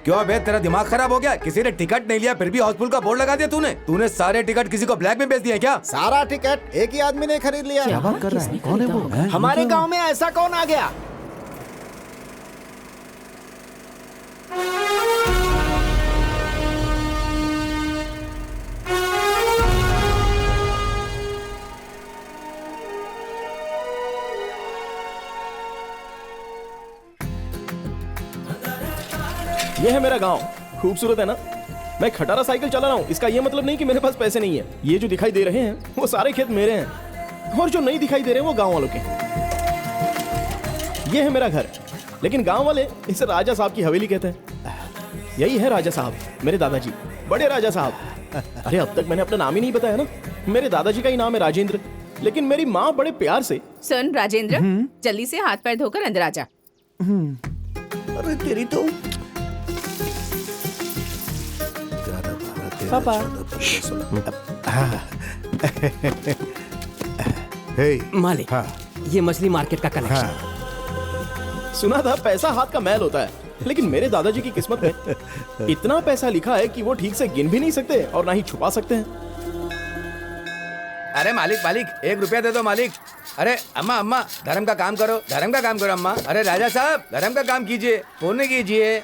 क्यों बे, तेरा दिमाग खराब हो गया? किसी ने टिकट नहीं लिया फिर भी हाउसफुल का बोर्ड लगा दिया तूने सारे टिकट किसी को ब्लैक में बेच दिया क्या? सारा टिकट एक ही आदमी ने खरीद लिया। क्या बात कर रहा है? कौन है वो? हमारे गांव में ऐसा कौन आ गया? ये है मेरा गांव, खूबसूरत है ना? मैं खटारा साइकिल चला रहा हूँ, इसका ये मतलब नहीं कि मेरे पास पैसे नहीं है। ये जो दिखाई दे रहे हैं वो सारे खेत मेरे हैं, और जो नहीं दिखाई दे रहे हैं वो गांव वालों के। ये है मेरा घर, लेकिन गांव वाले इसे राजा साहब की हवेली कहते हैं। यही है राजा साहब, मेरे दादाजी, बड़े राजा साहब। अरे अब तक मैंने अपना नाम ही नहीं बताया ना। मेरे दादाजी का ही नाम है राजेंद्र, लेकिन मेरी माँ बड़े प्यार से। सुन राजेंद्र, जल्दी से हाथ पैर धोकर अंदर आ जा। अरे तेरी तो पापा। मालिक, ये मछली मार्केट का कनेक्शन। सुना था पैसा हाथ का मैल होता है, लेकिन मेरे दादाजी की किस्मत में इतना पैसा लिखा है कि वो ठीक से गिन भी नहीं सकते और ना ही छुपा सकते हैं। अरे मालिक 1 रुपया दे दो मालिक। अरे अम्मा धर्म का काम करो अम्मा। अरे राजा साहब धर्म का काम कीजिए, पुण्य कीजिए।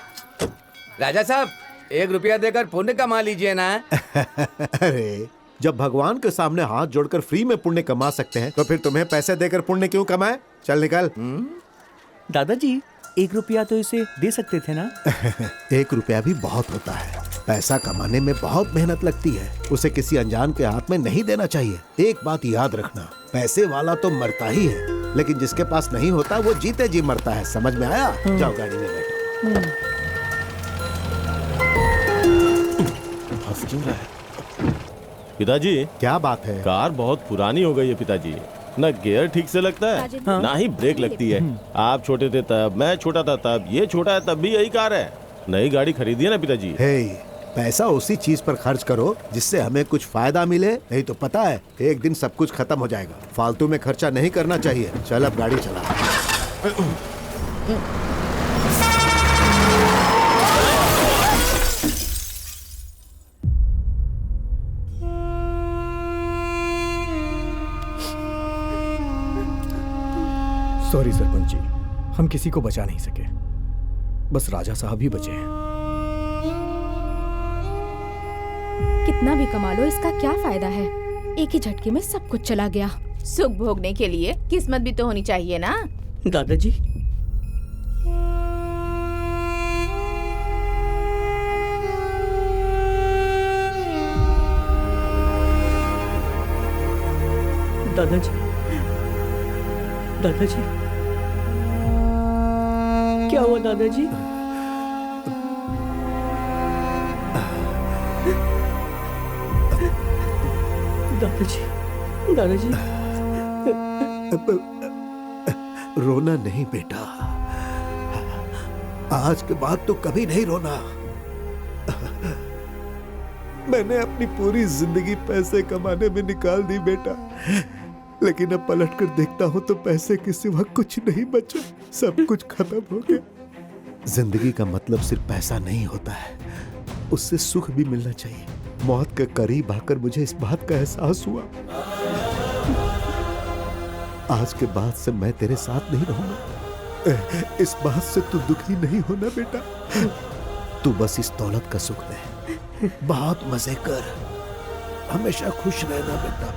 राजा साहब 1 रुपया देकर पुण्य कमा लीजिए ना। अरे जब भगवान के सामने हाथ जोड़कर फ्री में पुण्य कमा सकते हैं तो फिर तुम्हें पैसे देकर पुण्य क्यों कमाए? चल निकल। दादाजी 1 रुपया तो इसे दे सकते थे ना? 1 रुपया भी बहुत होता है। पैसा कमाने में बहुत मेहनत लगती है, उसे किसी अनजान के हाथ में नहीं देना चाहिए। एक बात याद रखना, पैसे वाला तो मरता ही है, लेकिन जिसके पास नहीं होता वो जीते जी मरता है। समझ में आया? जाओ गाड़ी में बैठो। पिताजी, क्या बात है? कार बहुत पुरानी हो गई है पिताजी। ना गियर ठीक से लगता है, ना ही ब्रेक लगती है। आप छोटे थे तब, मैं छोटा था तब, ये छोटा है तब भी यही कार है। नई गाड़ी खरीदी है ना पिताजी। पैसा उसी चीज पर खर्च करो जिससे हमें कुछ फायदा मिले, नहीं तो पता है एक दिन सब कुछ खत्म हो जाएगा। फालतू में खर्चा नहीं करना चाहिए। चल अब गाड़ी चला। सॉरी सरपंच जी, हम किसी को बचा नहीं सके, बस राजा साहब ही बचे हैं। कितना भी कमा लो इसका क्या फायदा है? एक ही झटके में सब कुछ चला गया। सुख भोगने के लिए किस्मत भी तो होनी चाहिए ना। दादाजी, दादाजी, दादाजी, क्या हुआ दादाजी? दादाजी, दादाजी। रोना नहीं बेटा, आज के बाद तो कभी नहीं रोना। मैंने अपनी पूरी जिंदगी पैसे कमाने में निकाल दी बेटा, लेकिन अब पलट कर देखता हूं तो पैसे के सिवा कुछ नहीं बचा। सब कुछ खत्म हो गया। जिंदगी का मतलब सिर्फ पैसा नहीं होता है, उससे सुख भी मिलना चाहिए। मौत के करीब आकर मुझे इस बात का एहसास हुआ। आज के बाद से मैं तेरे साथ नहीं रहूंगा। इस बात से तू दुखी नहीं होना बेटा। तू बस इस दौलत का सुख ले, बहुत मजे कर, हमेशा खुश रहना बेटा।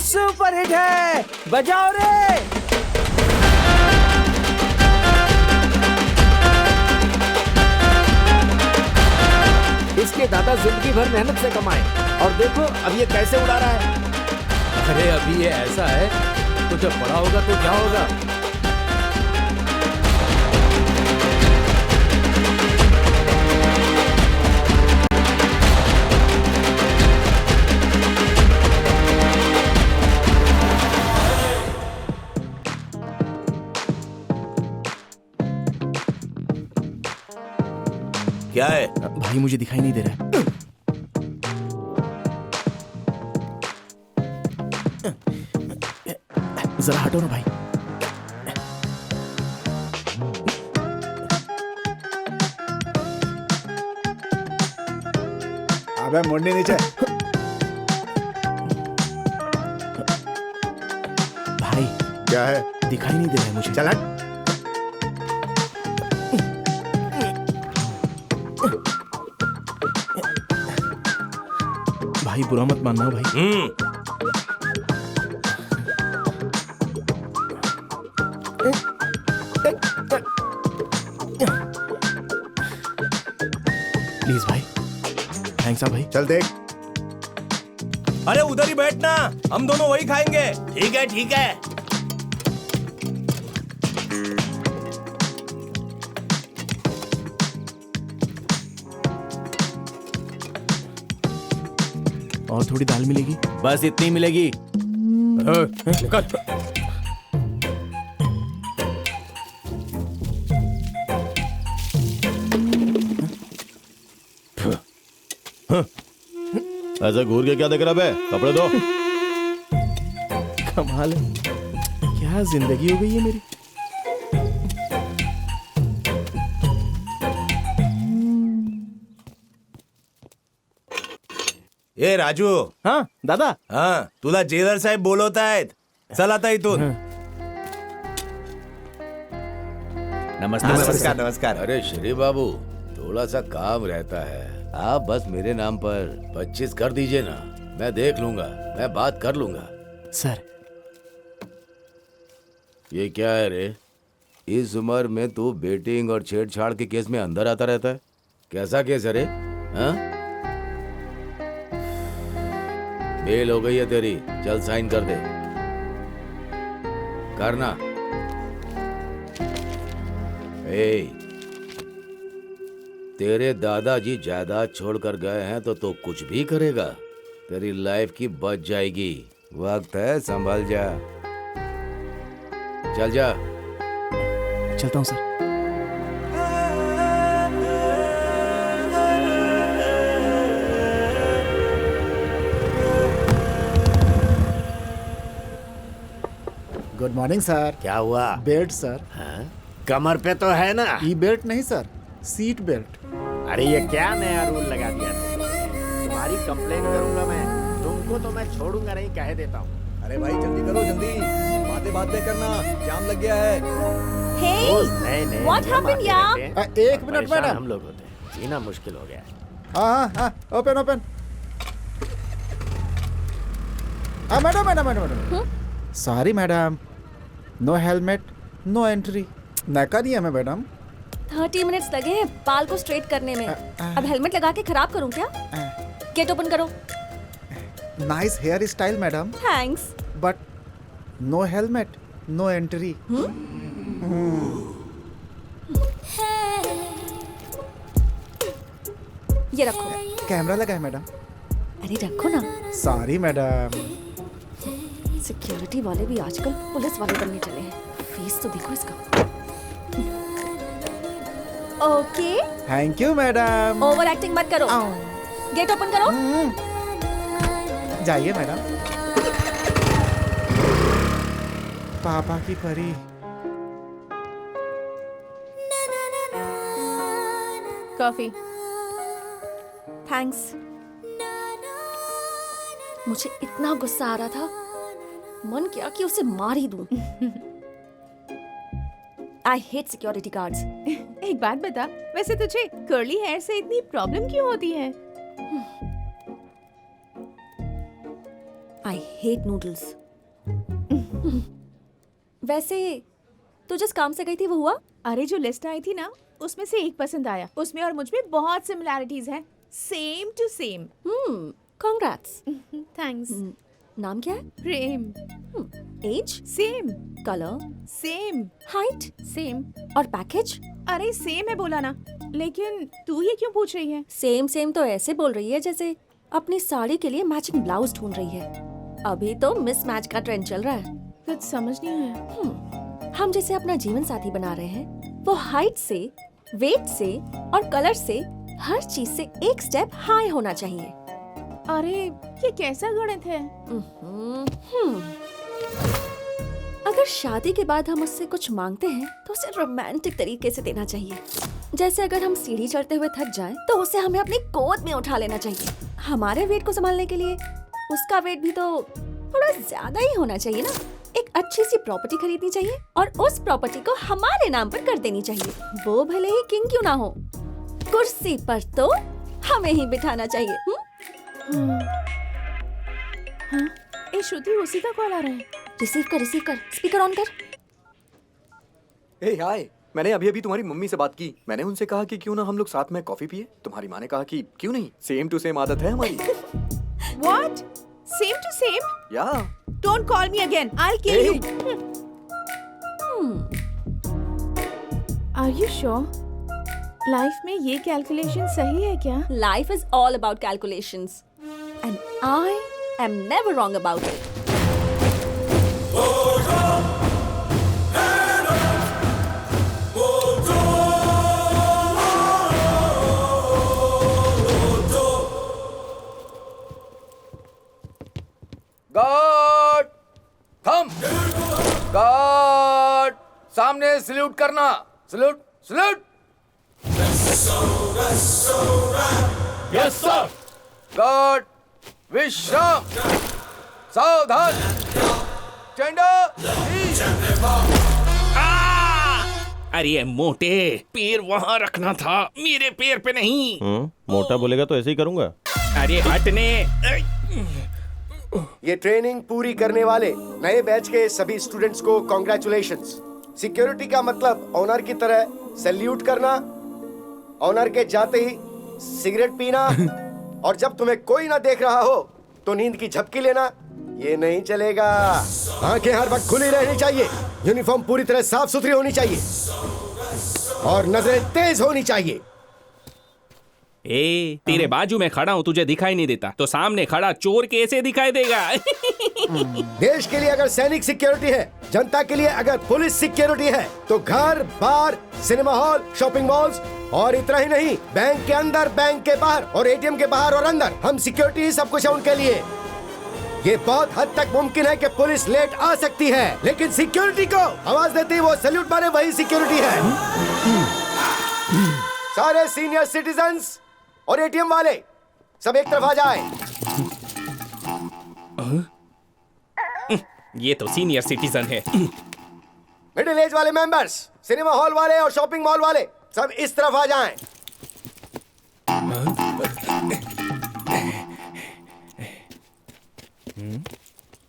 सुपर हिट है, बजाओ रे। इसके दादा जिंदगी भर मेहनत से कमाए और देखो अब ये कैसे उड़ा रहा है। अरे अभी ये ऐसा है तो जब बड़ा होगा तो क्या होगा? क्या है? भाई मुझे दिखाई नहीं दे रहा है। जरा हटो ना भाई। अबे मुंडी नीचे। भाई क्या है? दिखाई नहीं दे रहा है मुझे। चल हट। भाई बुरा मत मानना भाई। प्लीज भाई, थैंक्स भाई। चल देख। अरे उधर ही बैठना, हम दोनों वही खाएंगे। ठीक है ठीक है। और थोड़ी दाल मिलेगी? बस इतनी मिलेगी। निकल। ऐसा घूर के क्या देख रहा बे? कपड़े दो। कमाल है, क्या जिंदगी हो गई है मेरी। ए राजू. हाँ दादा. हाँ तुला जेलर साहेब बोलवत आहेत. चल आता इथून. नमस्ते। नमस्कार नमस्कार. अरे श्री बाबू, थोड़ा सा काम रहता है, आप बस मेरे नाम पर 25 कर दीजिए ना, मैं देख लूंगा, मैं बात कर लूंगा। सर ये क्या है रे? इस उम्र में तू बेटिंग और छेड़छाड़ के केस में अंदर आता रहता है? कैसा केस है रे? हाँ? बेल हो गई है तेरी, चल साइन कर दे। करना। ए, तेरे दादाजी जायदाद छोड़कर गए हैं तो तू कुछ भी करेगा, तेरी लाइफ की बच जाएगी। वक्त है, संभल जा। चल जा। चलता हूँ सर। Good morning sir. क्या हुआ? Belt sir. कमर पे तो है ना? ई बेल्ट नहीं सर, सीट बेल्ट। अरे ये क्या नया रूल लगा दिया तुमने? तुम्हारी कंप्लेन करूंगा मैं। तुमको तो मैं छोड़ूंगा नहीं, कह देता हूँ। अरे भाई जल्दी करो, जल्दी। बातें करना, जाम लग गया है। नए what happened, यार? एक मिनट मैडम। हम लोग होते हैं, जीना मुश्किल हो गया है। हाँ, open open. Madam. Sorry madam, no helmet, no entry. नका नहीं है मैं मैडम। 30 मिनट्स लगे हैं बाल को स्ट्रेट करने में। अब हेलमेट लगा के खराब करूं क्या? गेट ओपन करो। Nice hair style madam, thanks. But no helmet, no entry. ये रखो। कैमरा लगा है मैडम। अरे रखो ना। Sorry madam. सिक्योरिटी वाले भी आजकल पुलिस वाले बनने चले हैं। फेस तो देखो इसका। Okay. Thank you madam. Over acting मत करो। गेट ओपन करो। जाइए मैडम। पापा की परी। कॉफी। थैंक्स। मुझे इतना गुस्सा आ रहा था, मन किया कि उसे मार ही दूं। I hate security guards. एक बात बता, वैसे तुझे कर्ली हेयर से इतनी प्रॉब्लम क्यों होती है? I hate noodles. वैसे तू जिस काम से गई थी वो हुआ? अरे जो लिस्ट आई थी ना उसमें से एक पसंद आया। उसमें और मुझ में बहुत सिमिलैरिटीज हैं, same to same. Congrats. Thanks. नाम क्या है? Prem. Age? Same. Colour? Same. Height? Same. और पैकेज? अरे सेम है बोला ना। लेकिन तू ये क्यों पूछ रही है? सेम सेम तो ऐसे बोल रही है जैसे अपनी साड़ी के लिए मैचिंग ब्लाउज ढूंढ रही है। अभी तो मिसमैच का ट्रेंड चल रहा है। कुछ समझ नहीं आया। हम जिसे अपना जीवन साथी बना रहे हैं वो हाइट से, वेट से और कलर से हर चीज से एक स्टेप हाई होना चाहिए। अरे ये कैसा गणित है? अगर शादी के बाद हम उससे कुछ मांगते हैं तो उसे रोमांटिक तरीके से देना चाहिए। जैसे अगर हम सीढ़ी चढ़ते हुए थक जाएं तो उसे हमें अपनी गोद में उठा लेना चाहिए। हमारे वेट को संभालने के लिए उसका वेट भी तो थोड़ा ज्यादा ही होना चाहिए ना। एक अच्छी सी प्रॉपर्टी खरीदनी चाहिए और उस प्रॉपर्टी को हमारे नाम पर कर देनी चाहिए, वो भले ही किंग क्यों ना हो। कुर्सी पर तो हमें ही बिठाना चाहिए। हाँ, ए श्रुति उसी का कॉल आ रहा है। रिसीव कर, स्पीकर ऑन कर। ए हाय, मैंने अभी अभी तुम्हारी मम्मी से बात की। मैंने उनसे कहा कि क्यों ना हम लोग साथ में कॉफी पिए। तुम्हारी माँ ने कहा कि क्यों नहीं, सेम टू सेम आदत है हमारी। What? Same to same? या Don't call me again. I'll kill you. Are you sure? Life में ये कैलकुलेशन सही है क्या? Life is all about calculations, and I am never wrong about it. Guard थम। गार्ड सामने सल्यूट करना। Salute salute. Yes sir. Guard विश्राम। सावधान। अरे मोटे, पैर वहाँ रखना था, मेरे पैर पे नहीं। मोटा बोलेगा तो ऐसे ही करूंगा। अरे हटने। ये ट्रेनिंग पूरी करने वाले नए बैच के सभी स्टूडेंट्स को कॉन्ग्रेचुलेशंस। सिक्योरिटी का मतलब ऑनर की तरह सैल्यूट करना, ऑनर के जाते ही सिगरेट पीना और जब तुम्हें कोई ना देख रहा हो तो नींद की झपकी लेना, ये नहीं चलेगा। आंखें हर वक्त खुली रहनी चाहिए, यूनिफॉर्म पूरी तरह साफ सुथरी होनी चाहिए और नजरें तेज होनी चाहिए। ए, तेरे बाजू में खड़ा हूँ, तुझे दिखाई नहीं देता तो सामने खड़ा चोर कैसे दिखाई देगा? देश के लिए अगर सैनिक सिक्योरिटी है, जनता के लिए अगर पुलिस सिक्योरिटी है, तो घर, बार, सिनेमा हॉल, शॉपिंग मॉल्स और इतना ही नहीं, बैंक के अंदर, बैंक के बाहर और एटीएम के बाहर और अंदर, हम सिक्योरिटी ही सब कुछ है उनके लिए। ये बहुत हद तक मुमकिन है कि पुलिस लेट आ सकती है, लेकिन सिक्योरिटी को आवाज देते ही वो सैल्यूट मारे, वही सिक्योरिटी है। सारे सीनियर सिटीजन्स और एटीएम वाले सब एक तरफ आ जाए। ये तो सीनियर सिटीजन है। मिडिल एज वाले मेंबर्स, सिनेमा हॉल वाले और शॉपिंग मॉल वाले सब इस तरफ आ जाएं।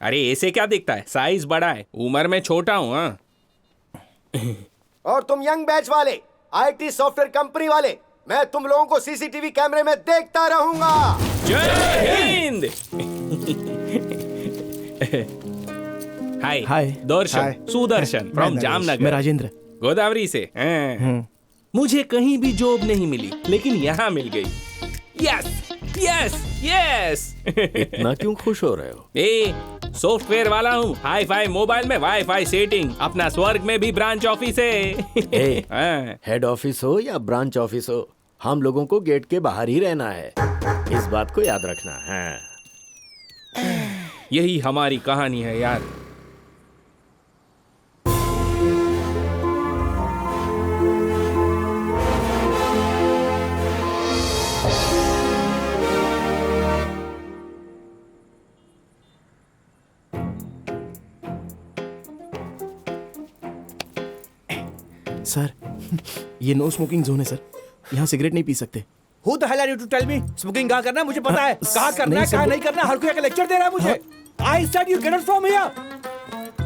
अरे ऐसे क्या दिखता है? साइज बड़ा है, उम्र में छोटा हूँ। हाँ। और तुम यंग बैच वाले, आईटी सॉफ्टवेयर कंपनी वाले, मैं तुम लोगों को सीसीटीवी कैमरे में देखता रहूंगा। जय हिंद। हाय हाय। दर्शन, सुदर्शन फ्रॉम जामनगर। मैं राजेंद्र। गोदावरी से। मुझे कहीं भी जॉब नहीं मिली लेकिन यहाँ मिल गई। Yes yes yes. इतना क्यों खुश हो रहे हो? ए, सॉफ्टवेयर वाला हूँ, हाई फाई मोबाइल में वाईफाई सेटिंग, अपना स्वर्ग में भी ब्रांच ऑफिस है। हेड ऑफिस हो या ब्रांच ऑफिस हो, हम लोगों को गेट के बाहर ही रहना है, इस बात को याद रखना है। यही हमारी कहानी है यार। सर, ये नो स्मोकिंग जोन है सर, यहाँ सिगरेट नहीं पी सकते। Who the hell are you to tell me? Smoking कहाँ करना है मुझे पता है, कहाँ करना है कहाँ नहीं करना, हर कोई का लेक्चर दे रहा है मुझे। I said you get it from here.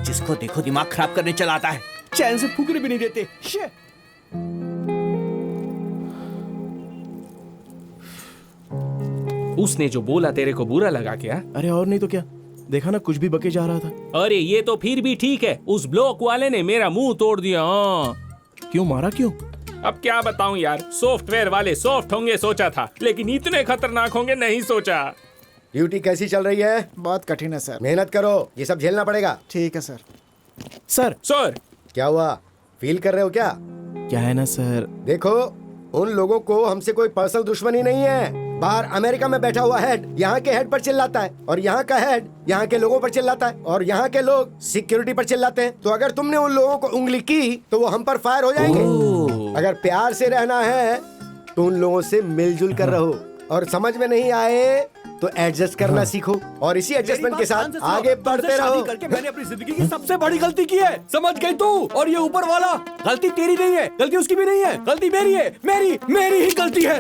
जिसको देखो दिमाग खराब करने चला आता है, चैन से फूकने भी नहीं देते। Shit. उसने जो बोला तेरे को बुरा लगा क्या? अरे और नहीं तो क्या, देखा ना कुछ भी बके जा रहा था। अरे ये तो फिर भी ठीक है, उस ब्लॉक वाले ने मेरा मुंह तोड़ दिया। हाँ। क्यों मारा क्यों? अब क्या बताऊं यार, सॉफ्टवेयर वाले सॉफ्ट होंगे सोचा था, लेकिन इतने खतरनाक होंगे नहीं सोचा। ड्यूटी कैसी चल रही है? बहुत कठिन है सर। मेहनत करो, ये सब झेलना पड़ेगा। ठीक है सर। सर क्या हुआ, फील कर रहे हो क्या? क्या है ना सर, देखो उन लोगों को हमसे कोई पर्सनल दुश्मनी नहीं है। बाहर अमेरिका में बैठा हुआ हेड यहाँ के हेड पर चिल्लाता है, और यहाँ का हेड यहाँ के लोगों पर चिल्लाता है, और यहाँ के लोग सिक्योरिटी पर चिल्लाते हैं। तो अगर तुमने उन लोगों को उंगली की तो वो हम पर फायर हो जाएंगे। अगर प्यार से रहना है तो उन लोगों से मिलजुल कर रहो, और समझ में नहीं आए तो एडजस्ट करना सीखो, और इसी एडजस्टमेंट के साथ आगे बढ़ते रहो। करके मैंने अपनी जिंदगी की सबसे बड़ी गलती की है, समझ गई तू? और ये ऊपर वाला, गलती तेरी नहीं है, गलती उसकी भी नहीं है, गलती मेरी है, मेरी ही गलती है।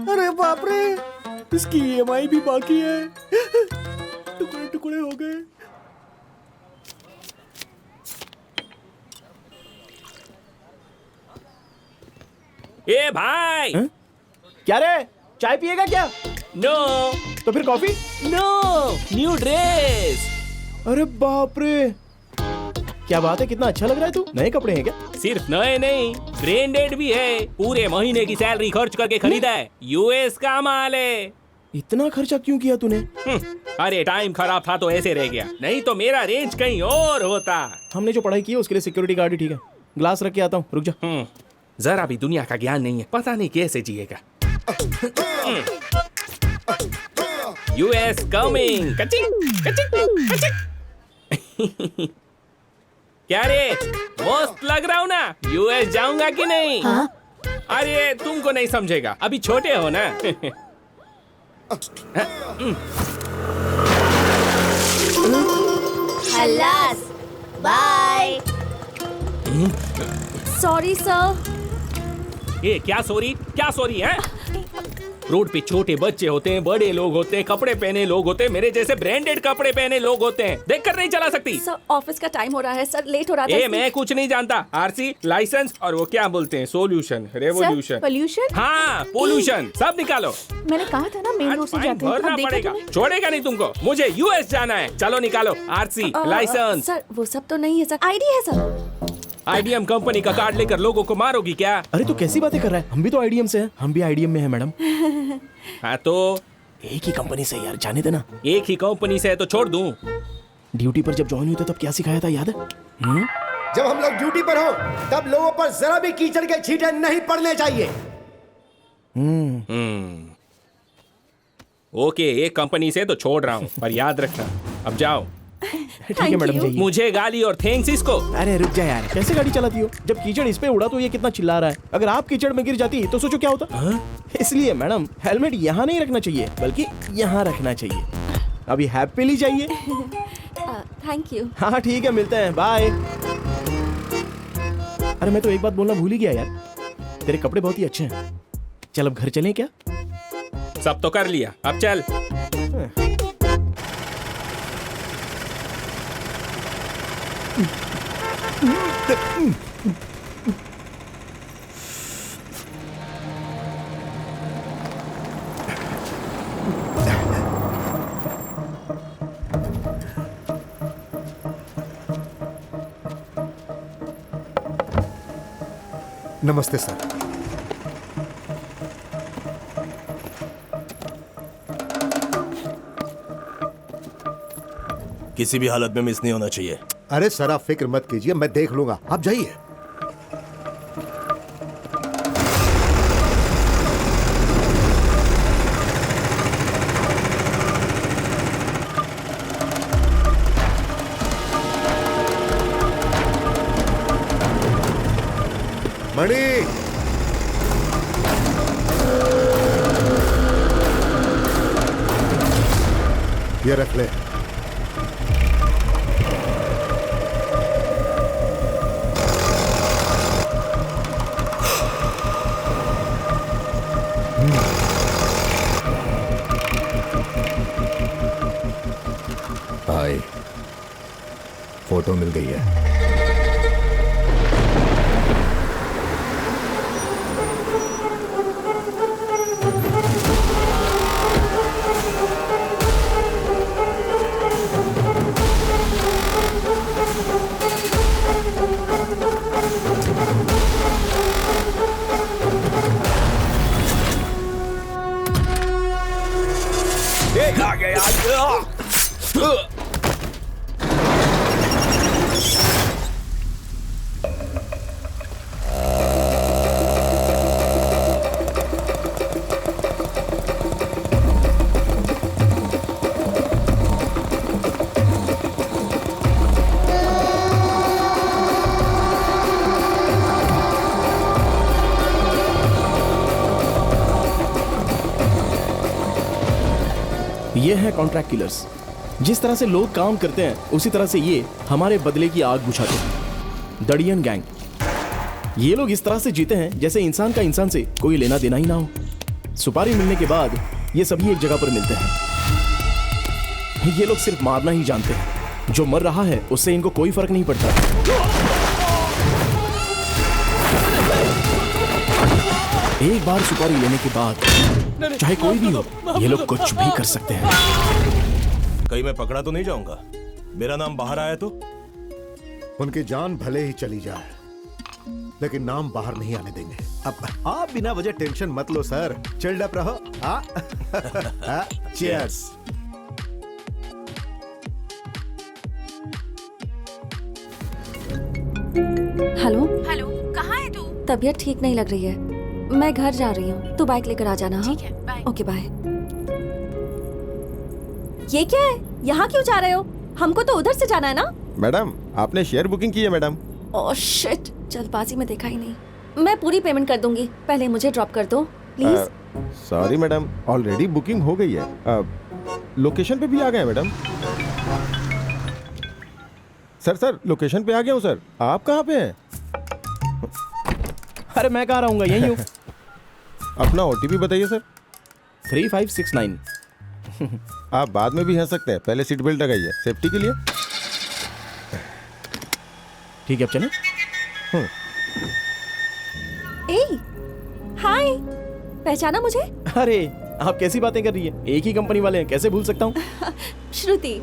अरे बाप रे, इसकी EMI भी बाकी है। टुकड़े टुकड़े हो गए। ए भाई, क्या रे, चाय पिएगा क्या? नो। तो फिर कॉफी? No, new dress. अरे बाप रे, क्या बात है, कितना अच्छा लग रहा है तू। नए कपड़े हैं क्या? सिर्फ नए नहीं, ब्रांडेड भी है। पूरे महीने की सैलरी खर्च करके खरीदा है, US का माल है। इतना खर्चा क्यों किया तूने? अरे टाइम खराब था तो ऐसे रह गया, नहीं तो मेरा रेंज कहीं और होता। हमने जो पढ़ाई की है उसके लिए सिक्योरिटी गार्ड ही ठीक है। ग्लास रख के आता हूँ, रुक जा। जरा भी दुनिया का ज्ञान नहीं है, पता नहीं कैसे जिएगा। US coming. कचिंग कचिंग कचिंग। क्या रे, मस्त लग रहा हूँ ना? US जाऊंगा कि नहीं? हाँ? अरे तुमको नहीं समझेगा, अभी छोटे हो ना। खलास, बाय। Sorry sir. ये क्या सॉरी है? रोड पे छोटे बच्चे होते हैं, बड़े लोग होते हैं, कपड़े पहने लोग होते हैं, मेरे जैसे ब्रांडेड कपड़े पहने लोग होते हैं। देखकर नहीं चला सकती? सर ऑफिस का टाइम हो रहा है सर, लेट हो रहा था। मैं कुछ नहीं जानता। RC, लाइसेंस और वो क्या बोलते हैं, सोल्यूशन, रेवोल्यूशन, पोल्यूशन। हाँ पोल्यूशन, सब निकालो। मैंने कहा था ना मेन रोड से जाते हैं। भरना पड़ेगा, छोड़ेगा नहीं तुमको। मुझे US जाना है, चलो निकालो RC, लाइसेंस। सर वो सब तो नहीं है सर, ID है सर। IBM कंपनी का कार्ड लेकर लोगों को मारोगी क्या? अरे तू कैसी बातें कर रहा है, हम भी तो IDM से हैं। हम भी IDM में हैं मैडम। हाँ तो एक ही कंपनी से यार, जाने देना। एक ही कंपनी से है तो छोड़ दूं? ड्यूटी पर जब ज्वाइन हुए थे तब क्या सिखाया था, याद है? जब हम लोग ड्यूटी पर हो तब लोगों पर जरा भी कीचड़ के छींटे नहीं पड़ने चाहिए। ओके, एक कंपनी से तो छोड़ रहा हूँ, पर याद रखना। अब जाओ। ठीक है मैडम, जाइए। मुझे गाली और थैंक्स इसको। अरे रुक जा यार, कैसे गाड़ी चलाती हो? जब कीचड़ इस पे उड़ा तो ये कितना चिल्ला रहा है। अगर आप कीचड़ में गिर जाती तो सोचो क्या होता। इसलिए मैडम हेलमेट यहाँ नहीं रखना चाहिए, बल्कि यहाँ रखना चाहिए। अभी हैप्पीली जाइए। Thank you. हाँ ठीक है, मिलते हैं, बाय। अरे मैं तो एक बात बोलना भूल ही गया यार, तेरे कपड़े बहुत ही अच्छे हैं। चल अब घर चलें क्या? सब तो कर लिया, अब चल। नमस्ते सर। किसी भी हालत में मिस नहीं होना चाहिए। अरे सर आप फिक्र मत कीजिए, मैं देख लूंगा, आप जाइए। मणि, ये रख ले। भाई फोटो मिल गई है। ये है कॉन्ट्रैक्ट किलर्स। जिस तरह से लोग काम करते हैं उसी तरह से ये हमारे बदले की आग बुझाते हैं। दड़ियन गैंग। ये लोग इस तरह से जीते हैं जैसे इंसान का इंसान से कोई लेना देना ही ना हो। सुपारी मिलने के बाद ये सभी एक जगह पर मिलते हैं। ये लोग सिर्फ मारना ही जानते हैं। जो मर रहा है उससे इनको कोई फर्क नहीं पड़ता। एक बार सुपारी लेने के बाद चाहे कोई भी हो, ये लोग कुछ भी कर सकते हैं। कहीं मैं पकड़ा तो नहीं जाऊंगा? मेरा नाम बाहर आया तो? उनकी जान भले ही चली जाए, लेकिन नाम बाहर नहीं आने देंगे। अब आप बिना वजह टेंशन मत लो सर, चिल्ड अप रहो। चीयर्स। हेलो हेलो, कहाँ है तू? तबीयत ठीक नहीं लग रही है, मैं घर जा रही हूँ। तू बाइक लेकर आ जाना। हाँ, ठीक है, बाय। Okay bye. ये क्या है? यहाँ क्यों जा रहे हो? हमको तो उधर से जाना है ना। मैडम आपने शेयर बुकिंग की है मैडम? ओह शिट, जल्दबाजी में देखा ही नहीं। मैं पूरी पेमेंट कर दूंगी, पहले मुझे ड्रॉप कर दो please. Sorry madam, already booking हो गई है। लोकेशन पे भी आ गए मैडम। सर लोकेशन पे आ गया हूँ सर। आप कहाँ पे हैं? अरे मैं कहाँ रहूंगा, यहीं हूँ। अपना ओटीपी बताइए सर। 3569। आप बाद में भी हंस सकते हैं, पहले सीट बेल्ट लगाइए सेफ्टी के लिए। ठीक है, अब चलें। ए, हाय, पहचाना मुझे? अरे आप कैसी बातें कर रही है? एक ही कंपनी वाले हैं, कैसे भूल सकता हूँ। श्रुति।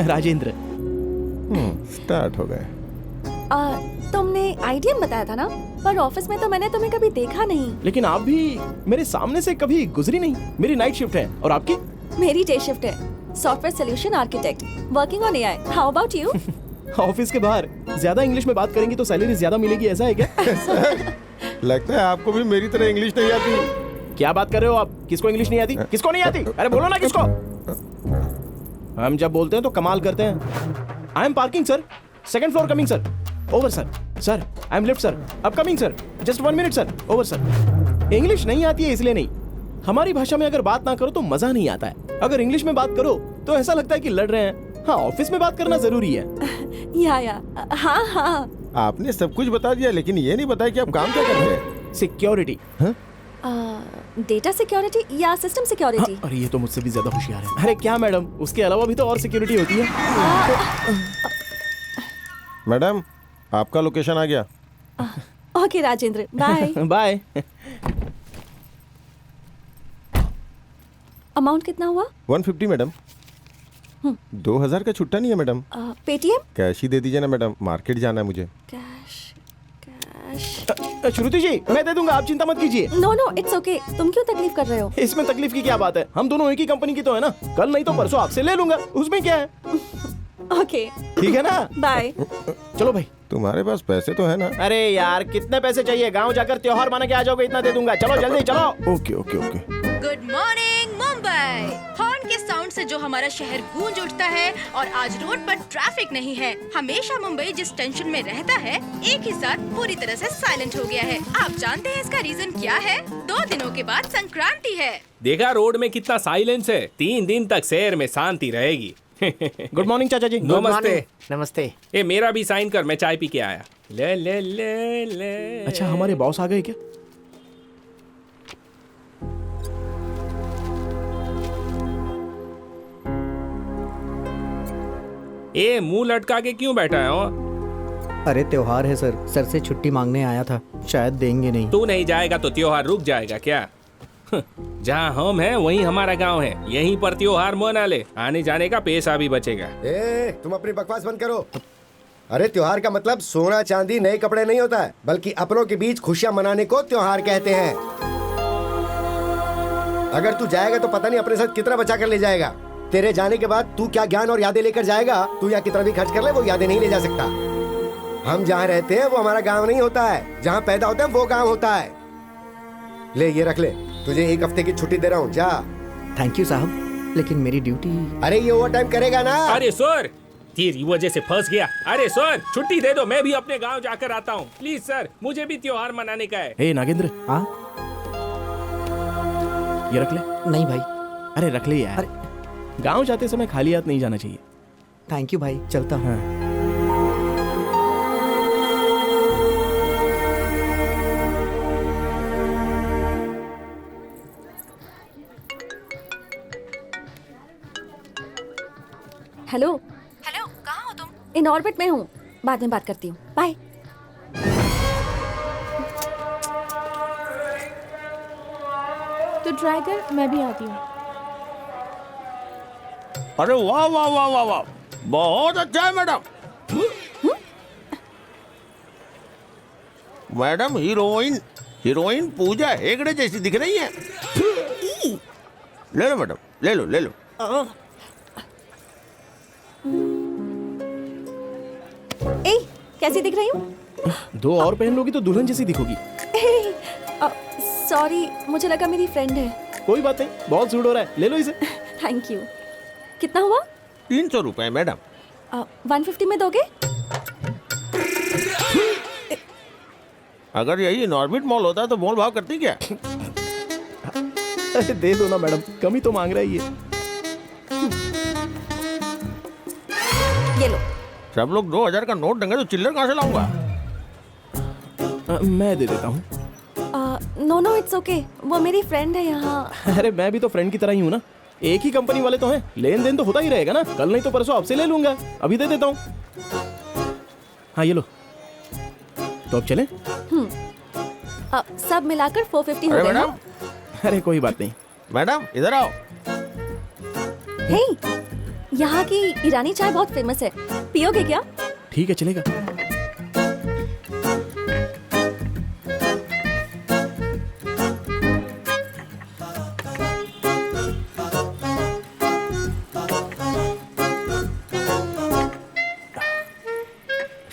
राजेंद्र। स्टार्ट हो गए। तुमने आईडीएम बताया था ना, पर ऑफिस में तो मैंने तुम्हें कभी देखा नहीं। लेकिन आप भी मेरे सामने से कभी गुजरी नहीं। मेरी नाइट शिफ्ट है और आपकी? मेरी डे शिफ्ट है, software solution architect, working on AI. How about you? Office के बाहर ज्यादा इंग्लिश में बात करेंगी तो सैलरी ज्यादा मिलेगी, ऐसा है क्या? लगता है आपको भी मेरी तरह इंग्लिश नहीं आती। क्या बात कर रहे हो आप? किसको इंग्लिश नहीं आती? किसको नहीं आती? अरे बोलो ना किसको। हम जब बोलते हैं तो कमाल करते हैं। I am parking sir, second floor coming sir. Over sir. Sir I am lift sir, अब coming sir, just 1 minute sir. Over sir. English नहीं आती है इसलिए नहीं, हमारी भाषा में अगर बात ना करो तो मजा नहीं आता है। अगर इंग्लिश में बात करो तो ऐसा लगता है कि लड़ रहे हैं। हाँ, ऑफिस में बात करना जरूरी है। या हाँ हाँ। आपने सब कुछ बता दिया, लेकिन ये नहीं बताया कि आप काम क्या करते हैं। सिक्योरिटी। डेटा सिक्योरिटी या सिस्टम सिक्योरिटी? अरे ये तो मुझसे भी ज्यादा होशियार है। अरे क्या मैडम, उसके अलावा भी तो और सिक्योरिटी होती है। मैडम आपका लोकेशन आ गया। Okay Rajendra, bye. Bye. Amount कितना हुआ? 150 मैडम। 2000 का छुट्टा नहीं है मैडम। पेटीएम? कैश ही दे दीजिए ना मैडम, मार्केट जाना है मुझे। कैश। श्रुति जी मैं दे दूंगा, आप चिंता मत कीजिए। नो नो इट्स ओके, तुम क्यों तकलीफ कर रहे हो? इसमें तकलीफ की क्या बात है, हम दोनों एक ही कंपनी की तो है ना। कल नहीं तो परसों आपसे ले लूंगा, उसमें क्या है। ओके ठीक है ना, बाय। चलो भाई। तुम्हारे पास पैसे तो है ना? अरे यार कितने पैसे चाहिए? गांव जाकर त्योहार माना के आ जाओगे, इतना दे दूंगा। चलो जल्दी चलो। Okay okay okay. Good morning Mumbai. Horn के साउंड से जो हमारा शहर गूंज उठता है और आज रोड पर ट्रैफिक नहीं है। हमेशा मुंबई जिस टेंशन में रहता है, एक ही साथ पूरी तरह से साइलेंट हो गया है। आप जानते हैं इसका रीजन क्या है? 2 दिनों के बाद संक्रांति है। देखा रोड में कितना साइलेंस है। 3 दिन तक शहर में शांति रहेगी। गुड मॉर्निंग चाचा जी। नमस्ते। नमस्ते। ए मेरा भी साइन कर, मैं चाय पी के आया। ले ले ले ले। अच्छा हमारे बॉस आ गए क्या? ए मुंह लटका के क्यों बैठा है? अरे त्योहार है सर, सर से छुट्टी मांगने आया था, शायद देंगे नहीं। तू नहीं जाएगा तो त्योहार रुक जाएगा क्या? जहाँ हम हैं वहीं हमारा गांव है, यहीं पर त्योहार मना ले, आने जाने का पैसा भी बचेगा। तुम अपनी बकवास बंद करो। अरे त्योहार का मतलब सोना चांदी नए कपड़े नहीं होता है, बल्कि अपनों के बीच खुशियां मनाने को त्योहार कहते हैं। अगर तू जाएगा तो पता नहीं अपने साथ कितना बचा कर ले जाएगा। तेरे जाने के बाद तू क्या ज्ञान और यादें लेकर जाएगा? तू या कितना भी खर्च कर ले, वो यादें नहीं ले जा सकता। हम जहाँ रहते हैं वो हमारा गांव नहीं होता है, जहाँ पैदा होते हैं वो गांव होता है। ले ये रख ले, तुझे 1 हफ्ते की छुट्टी दे रहा हूँ, जा। थैंक यू साहब, लेकिन मेरी ड्यूटी। अरे ये ओवर टाइम करेगा ना? अरे सर, तेरी वजह से फंस गया। अरे सर छुट्टी दे दो, मैं भी अपने गांव जाकर आता हूँ प्लीज सर, मुझे भी त्योहार मनाने का है। हे नागेंद्र, हाँ ये रख ले। नहीं भाई। अरे रख ले यार, गांव जाते समय खाली हाथ नहीं जाना चाहिए। थैंक यू भाई, चलता हूँ। हाँ। हेलो हेलो, कहाँ हो तुम? इन ऑर्बिट में हूँ, बाद में बात करती हूँ, बाय। तो ट्राई कर, मैं भी आती हूँ। अरे वाह वाह वाह वाह वाह, बहुत अच्छा है madam. Madam heroine Pooja Hegde जैसी दिख रही है। ले लो मैडम, ले लो ले लो। ए, कैसी दिख रही हूँ? 2 और पहन लोगी तो दुल्हन जैसी दिखोगी। सॉरी, मुझे लगा मेरी फ्रेंड है। कोई बात नहीं, बहुत सूट हो रहा है, ले लो इसे। Thank you. कितना हुआ? 300 रुपए मैडम। 150 में दोगे? अगर यही इनऑर्बिट मॉल होता तो मोल भाव करती क्या? अरे दे दो ना मैडम, कम ही तो मांग रहा है ये। ये लो। सब लोग 2000 का नोट देंगे तो चिल्लर कहाँ से लाऊंगा? मैं दे देता हूँ। नो इट्स ओके, वो मेरी फ्रेंड है यहाँ। अरे मैं भी तो फ्रेंड की तरह ही हूँ ना, एक ही कंपनी वाले तो हैं, लेन देन तो होता ही रहेगा ना। कल नहीं तो परसों आपसे ले लूंगा, अभी दे देता हूँ। हाँ ये लो, तो अब चलें? सब मिलाकर 450 हो गए ना? अरे कोई बात नहीं। मैडम इधर आओ। हे, यहाँ की ईरानी चाय बहुत फेमस है, पियोगे क्या? ठीक है चलेगा।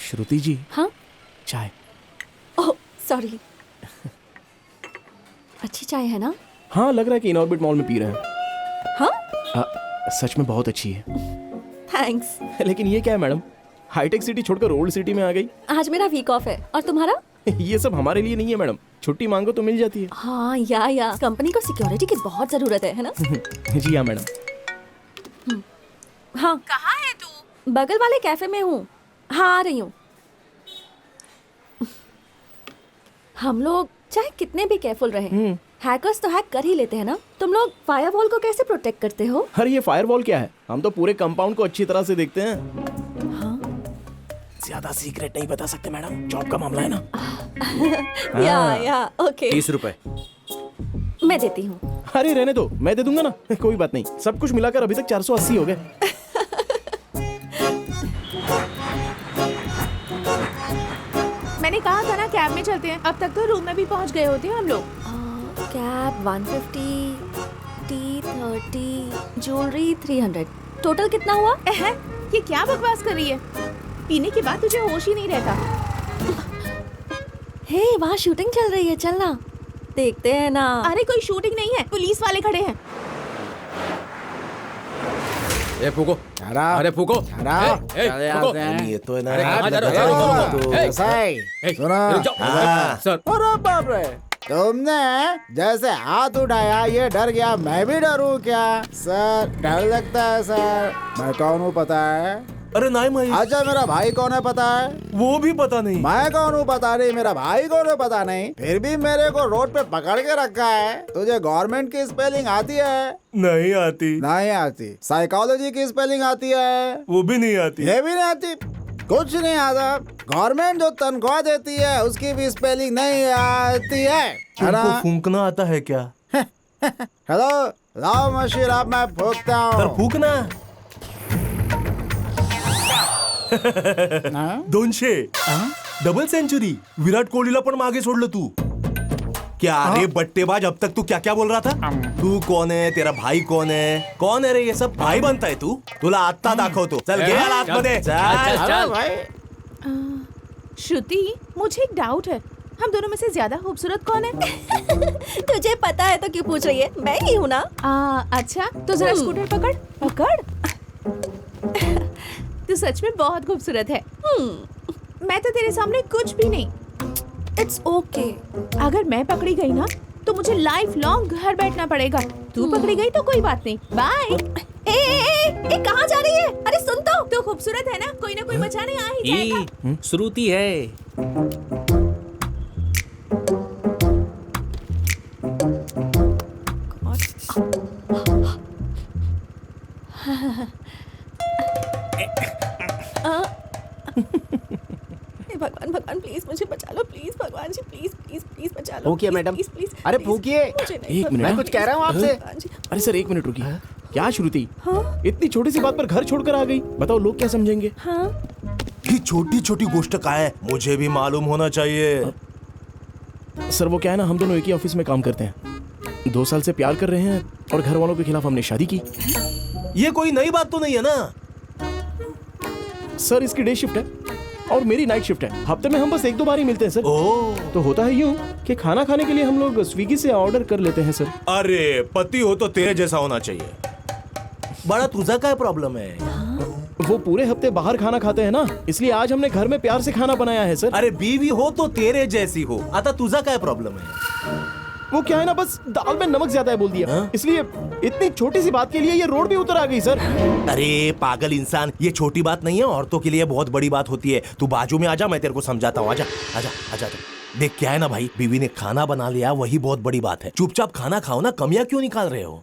श्रुति जी। हाँ? चाय। Oh sorry. अच्छी चाय है ना? हाँ लग रहा है कि इनऑर्बिट मॉल में पी रहे हैं। हाँ? सच में बहुत अच्छी है। थैंक्स। लेकिन ये क्या है मैडम, हाईटेक सिटी छोड़कर ओल्ड सिटी में आ गई। आज मेरा वीक ऑफ है, और तुम्हारा? ये सब हमारे लिए नहीं है मैडम, छुट्टी मांगो तो मिल जाती है। हाँ या कंपनी को सिक्योरिटी की बहुत जरूरत है ना? जी हाँ मैडम। हाँ कहाँ है तू? बगल वाले कैफे में हूँ। हाँ आ रही हूँ। हम लोग चाहे कितने भी केयरफुल रहे, हैकर्स तो हैक कर ही लेते हैं ना। तुम लोग फायरवॉल को कैसे प्रोटेक्ट करते हो? अरे ये फायरवॉल क्या है, हम तो पूरे कंपाउंड को अच्छी तरह से देखते हैं। हाँ? ज्यादा सीक्रेट नहीं बता सकते मैडम, जॉब का मामला है ना। या ओके। 30 रुपए मैं देती हूँ। अरे रहने दो, मैं दे दूंगा ना। कोई बात नहीं, सब कुछ मिलाकर अभी तक 480 हो गए। मैंने कहा था ना कैब में चलते हैं, अब तक तो रूम में भी पहुंच गए होते हैं हम लोग। कैब 150, टी 30, ज्वेलरी 300, टोटल कितना हुआ? ये क्या बकवास कर रही है? पीने के बाद तुझे होश ही नहीं रहता। हे वहाँ शूटिंग चल रही है, चलना देखते हैं ना। अरे कोई शूटिंग नहीं है, पुलिस वाले खड़े हैं। ए फूको, अरे फूको, ये तो है ना। सर अरे बाप रे, तुमने जैसे हाथ उठाया ये डर गया, मैं भी डरूं क्या? सर डर लगता है सर। मैं कौन हूँ पता है? अरे नहीं भाई। अच्छा मेरा भाई कौन है पता है? वो भी पता नहीं। मैं कौन हूँ पता नहीं, मेरा भाई कौन है पता नहीं, फिर भी मेरे को रोड पे पकड़ के रखा है। तुझे गवर्नमेंट की स्पेलिंग आती है? नहीं आती। नहीं आती। साइकोलॉजी की स्पेलिंग आती है? वो भी नहीं आती। ये भी नहीं आती, कुछ नहीं आता। गवर्नमेंट जो तनख्वाह देती है उसकी भी स्पेलिंग नहीं आती है तुमको फूंकना आता है क्या? हेलो, लाओ मशीन, अब मैं फूंकता हूँ। फूंकना 200 डबल सेंचुरी, विराट कोहलीला पण मागे सोडलं तू। क्या रे बट्टेबाज, अब तक तू क्या क्या बोल रहा था? तू कौन है, तेरा भाई कौन है? कौन है रे ये सब? भाई बनताय तू? तुला आत्ता दाखवतो। चल गे आतमध्ये। चल भाई। श्रुति, मुझे एक डाउट है, हम दोनों में से ज्यादा खूबसूरत कौन है? तुझे पता है तो क्यों पूछ रही है? मैं ही हूँ ना। अच्छा, तो जरा स्कूटर पकड़ पकड़। तू सच में बहुत खूबसूरत है। मैं तो तेरे सामने कुछ भी नहीं। It's okay. अगर मैं पकड़ी गई ना तो मुझे लाइफ लॉन्ग घर बैठना पड़ेगा। तू पकड़ी गई तो कोई बात नहीं। बाय। ए कहाँ जा रही है? अरे सुन तो। तू खूबसूरत है ना कोई बचाने आ ही जाएगा। श्रुति है। भगवान भगवान प्लीज मुझे बचा लो, प्लीज भगवान जी, प्लीज प्लीज प्लीज बचा लो। फूकिए मैडम। Please please. अरे फूकिए। एक मिनट, मैं कुछ कह रहा हूँ आपसे। अरे सर एक मिनट रुकिए। क्या श्रुति, इतनी छोटी सी बात पर घर छोड़कर आ गई? बताओ लोग क्या समझेंगे? ये छोटी छोटी गोष्ट का है, मुझे भी मालूम होना चाहिए। सर वो क्या है ना, हम दोनों एक ही ऑफिस में काम करते हैं, 2 साल से प्यार कर रहे हैं और घर वालों के खिलाफ हमने शादी की। ये कोई नई बात तो नहीं है ना? सर इसकी डे शिफ्ट है और मेरी नाइट शिफ्ट है। हफ्ते में हम बस 1-2 बार ही मिलते हैं सर। तो होता है यूं कि खाना खाने के लिए हम लोग स्विगी से ऑर्डर कर लेते हैं सर। अरे पति हो तो तेरे जैसा होना चाहिए। बड़ा तुझा क्या प्रॉब्लम है? वो पूरे हफ्ते बाहर खाना खाते हैं ना, इसलिए आज हमने घर में प्यार से खाना बनाया है सर। अरे बीवी हो तो तेरे जैसी हो। आता तुझा क्या प्रॉब्लम है? वो क्या है ना, बस दाल में नमक ज्यादा है बोल दिया, इसलिए इतनी छोटी सी बात के लिए ये रोड भी उतर आ गई सर। अरे पागल इंसान, ये छोटी बात नहीं है, औरतों के लिए बहुत बड़ी बात होती है। तू बाजू में आजा, मैं तेरे को समझाता हूँ। आजा आजा आजा। देख क्या है ना भाई, बीवी ने खाना बना लिया वही बहुत बड़ी बात है। चुपचाप खाना खाओ ना, कमियां क्यों निकाल रहे हो?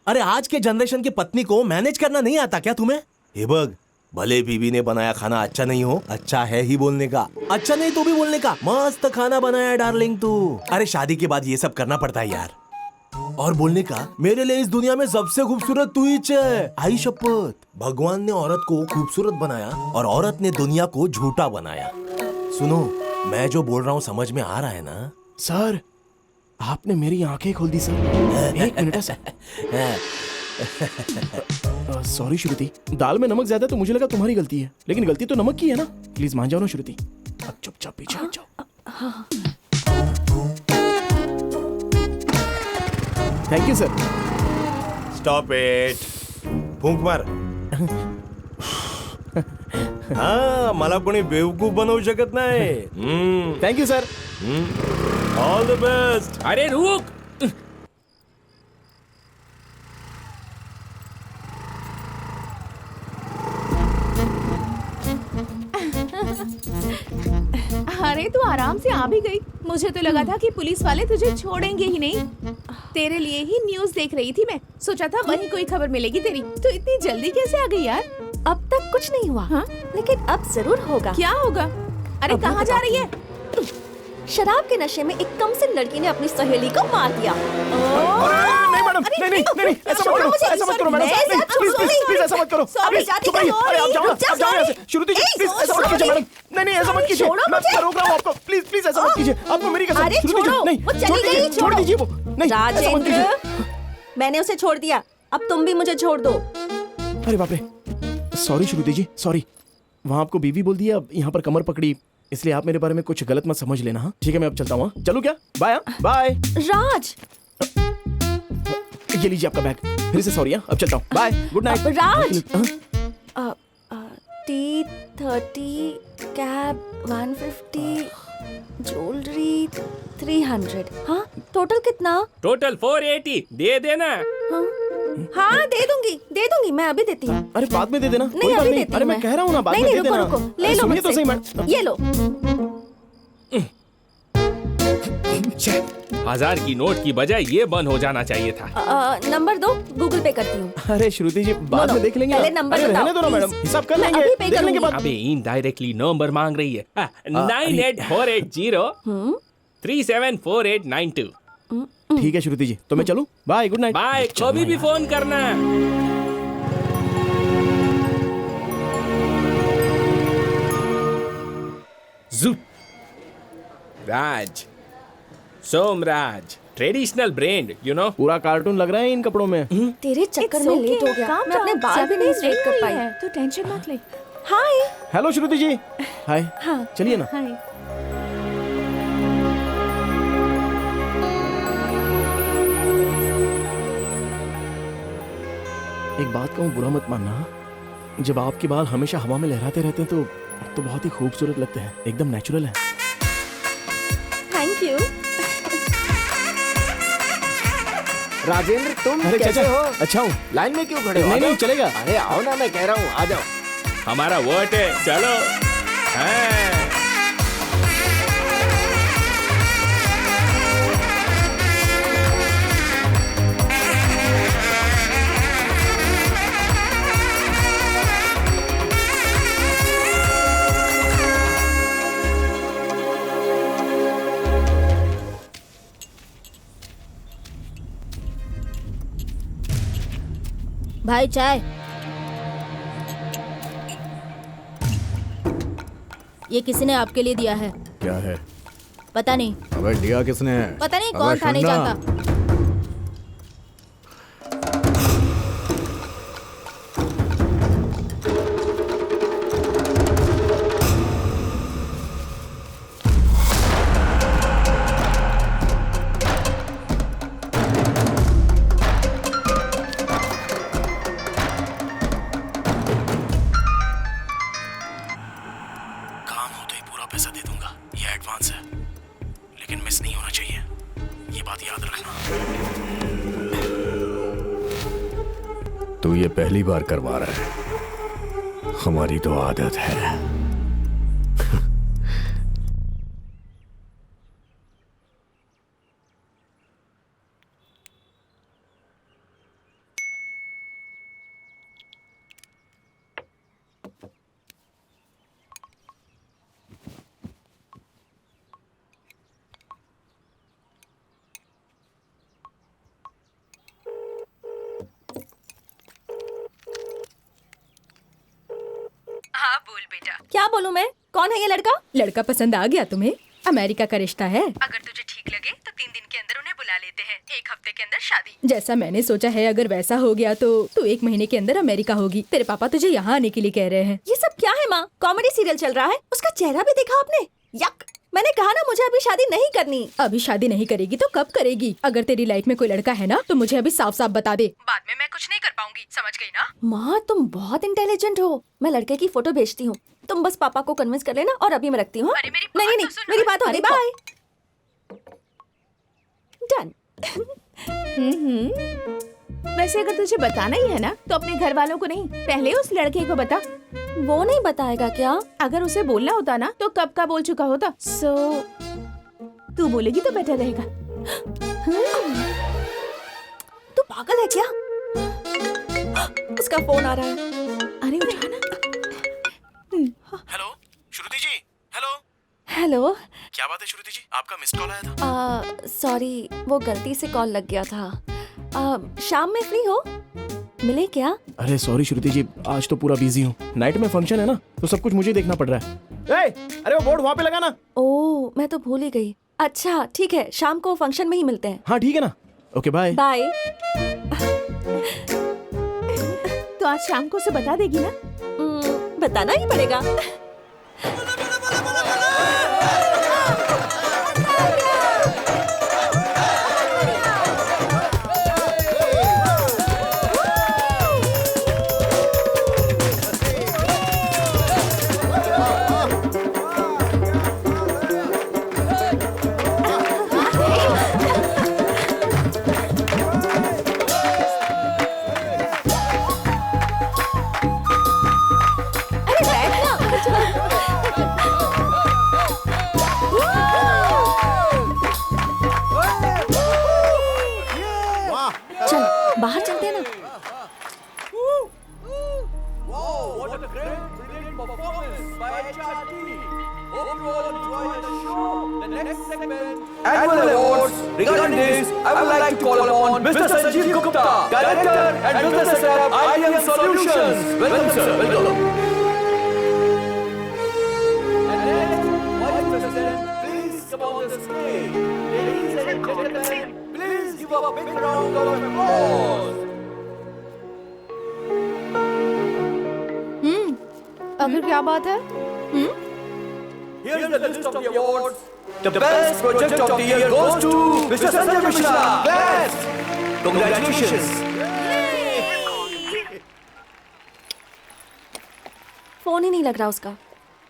अरे आज के जनरेशन की पत्नी को मैनेज करना नहीं आता क्या तुम्हें? हे बग, भले बीवी ने बनाया खाना अच्छा नहीं हो, अच्छा है ही बोलने का, अच्छा नहीं तो भी बोलने का। मस्त खाना बनाया डार्लिंग तू। अरे शादी के बाद ये सब करना पड़ता है यार। और बोलने का, मेरे लिए इस दुनिया में सबसे खूबसूरत तू ही है। आई शपथ, भगवान ने औरत को खूबसूरत बनाया और औरत ने दुनिया को झूठा बनाया। सुनो, मैं जो बोल रहा हूँ समझ में आ रहा है ना? सर आपने मेरी आंखें खोल दी सर। एक मिनट सर। सॉरी श्रुति, दाल में नमक ज्यादा तो मुझे लगा तुम्हारी गलती है, लेकिन गलती तो नमक की है ना। प्लीज मान जाओ ना श्रुति, अब चुपचाप पीछे हट जाओ। Thank you sir. Stop it, फूंक मार। हाँ, मला कोणी बेवकूफ बनवू शकत नाही। Thank you sir. All the best. अरे रुक। अरे तू आराम से आ भी गई। मुझे तो लगा था कि पुलिस वाले तुझे छोड़ेंगे ही नहीं। तेरे लिए ही न्यूज़ देख रही थी मैं, सोचा था वहीं कोई खबर मिलेगी तेरी। तो इतनी जल्दी कैसे आ गई यार? अब तक कुछ नहीं हुआ। लेकिन अब जरूर होगा। क्या होगा? अरे कहाँ जा रही है? शराब के नशे में एक कम से लड़की ने अपनी सहेली को मार दिया। नहीं मैडम, नहीं, ऐसा मत करो, ऐसा मत करो मैडम, प्लीज ऐसा मत करो। चुप रहिए, अरे आप जाओ यहाँ से। श्रुति जी प्लीज ऐसा मत कीजिए मैडम। नहीं ऐसा मत कीजिए, मैं रोक रहा हूँ आपको। प्लीज ऐसा मत कीजिए, आपको मेरी कसम। श्रुति जी नहीं, छोड़ दीजिए वो। नहीं ऐसा मत कीजिए। मैंने उसे छोड़ दिया, अब तुम भी मुझे छोड़ दो। अरे बाप रे, सॉरी श्रुति जी, सॉरी। वहाँ आपको बीवी बोल दिया, अब यहाँ पर कमर पकड़ी, इसलिए आप मेरे बारे में कुछ गलत मत समझ लेना। हाँ ठीक है, मैं अब चलता हूँ। चलूँ क्या? Bye bye. राज, ये लीजिए आपका बैग। फिर से सॉरी, अब चलता हूँ। Bye, good night. Raj, T30 cab 150 jewellery 300। हाँ टोटल कितना? टोटल 480 दे देना। हाँ दे दूंगी मैं अभी देती हूँ। अरे बाद में दे देना। नहीं कोई बात अभी नहीं। देती हूँ अरे मैं कह रहा हूँ ना, बाद में दे देना। रुको, ले लो सुनिए तो मुझसे। सही मैडम। ये लो। 1000 की नोट की बजाय ये बंद हो जाना चाहिए था। नंबर दो, गूगल पे करती हूँ। अरे श्रुति जी बाद में देख लेंगे। पहले नंबर अरे बताओ, रहने दो ना मैडम, please। हिसाब कर मैं लेंगे, अभी पे देख लेंगे करूंगी। बाद। अबे इनडायरेक्टली नंबर मांग रही है। 98480 374892। ठीक है श्रुति जी, तो मैं चलूं? Bye, good night. बाय, कभी भी फोन करना। जुप Raj, Somraj, traditional brand, you know. पूरा कार्टून लग रहा है इन कपड़ों में। तेरे चक्कर में लेट हो गया। मैं अपने बाल भी नहीं स्ट्रेट कर पाई। तो टेंशन मत ले। हाय। हेलो श्रुति जी। हाय। हाँ चलिए ना। हाय। एक बात कहूँ, बुरा मत मानना, जब आपके बाल हमेशा हवा में लहराते रहते हैं तो बहुत ही खूबसूरत लगते हैं, एकदम नेचुरल है। Thank you. राजेंद्र तुम अरे कैसे चाचा, हो? अच्छा हूँ। लाइन में क्यों खड़े हो? नहीं, आ जाओ। नहीं, चलेगा। अरे आओ ना, मैं कह रहा हूँ आ जाओ। हमारा वोट है, चलो। हाँ। भाई चाय। ये किसी ने आपके लिए दिया है। क्या है? पता नहीं। अबे दिया किसने? पता नहीं अबे कौन था, नहीं सुनना। जानता। काम हो तो ही पूरा पैसा दे दूंगा, ये एडवांस है, लेकिन मिस नहीं होना चाहिए, ये बात याद रखना। तू ये पहली बार करवा रहा है, हमारी तो आदत है। हाँ बोल बेटा। क्या बोलूं मैं? कौन है ये लड़का? लड़का पसंद आ गया तुम्हें? अमेरिका का रिश्ता है। अगर तुझे ठीक लगे तो 3 दिन के अंदर उन्हें बुला लेते हैं, 1 हफ्ते के अंदर शादी। जैसा मैंने सोचा है, अगर वैसा हो गया तो तू 1 महीने के अंदर अमेरिका होगी। तेरे पापा तुझे यहाँ आने के लिए कह रहे हैं। ये सब क्या है माँ? कॉमेडी सीरियल चल रहा है, उसका चेहरा भी देखा आपने? यक! मैंने कहा ना मुझे अभी शादी नहीं करनी। अभी शादी नहीं करेगी तो कब करेगी? अगर तेरी लाइफ में कोई लड़का है ना तो मुझे अभी साफ साफ बता दे। बाद में मैं कुछ नहीं कर पाऊंगी, समझ गई ना? माँ तुम बहुत इंटेलिजेंट हो। मैं लड़के की फोटो भेजती हूँ, तुम बस पापा को कन्विंस कर लेना और अभी मैं रखती हूँ। नहीं नहीं मेरी बात हो रही। बाय। डन। वैसे अगर तुझे बताना ही है ना तो अपने घर वालों को नहीं, पहले उस लड़के को बता। वो नहीं बताएगा क्या? अगर उसे बोलना होता ना तो कब का बोल चुका होता। तू बोलेगी तो बेटर रहेगा। तू पागल है क्या? उसका फोन आ रहा है। अरे उठाना। हेलो श्रुति जी। हेलो। हेलो। क्या बात है श्रुति जी, आपका मिस कॉल आया था। सॉरी, वो गलती से कॉल लग गया था। शाम में फ्री हो? मिले क्या? अरे सॉरी श्रुति जी, आज तो पूरा बिजी हूँ, नाइट में फंक्शन है ना, तो सब कुछ मुझे देखना पड़ रहा है। अरे वो बोर्ड वहाँ पे लगा ना। ओह मैं तो भूल ही गई। अच्छा ठीक है, शाम को फंक्शन में ही मिलते हैं। हाँ ठीक है ना, ओके बाय। बाय। तो आज शाम को उसे बता देगी ना? बताना ही पड़ेगा। बाहर चलते हैं ना। Annual awards. Regarding this, I would like to call upon Mr. Sanjeev Gupta, Director and Business Head, IBM Solutions. Welcome, sir. Welcome. And next, Vice President, please come on the stage. Ladies and gentlemen, please give a big round of applause. अगर क्या बात है? Here is the list of the awards. The best project of the year goes to Mr. Sanjay Mishra. Best. Congratulations. Phone ही नहीं लग रहा उसका,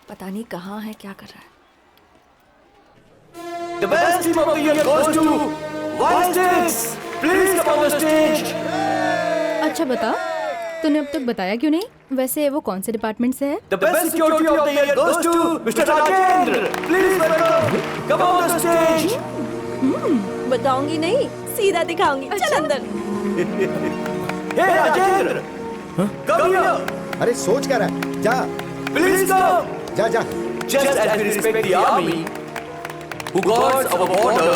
पता नहीं कहाँ है, क्या कर रहा है। The best team of the year goes to Vice. Please come on the stage. अच्छा बता, तूने अब तक बताया क्यों नहीं? वैसे वो कौन से डिपार्टमेंट से है? The best security of the year goes to Mr. Rajendra. Please welcome. Come on the stage. बताऊंगी नहीं, सीधा दिखाऊंगी। चल अंदर। Hey Rajendra. Come here. अरे सोच कर रहा है, जा। Please come. जा जा। Just as we respect the army, who guards our border,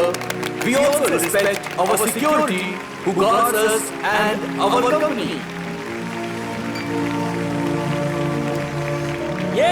we also respect our security, who guards us and our company. ये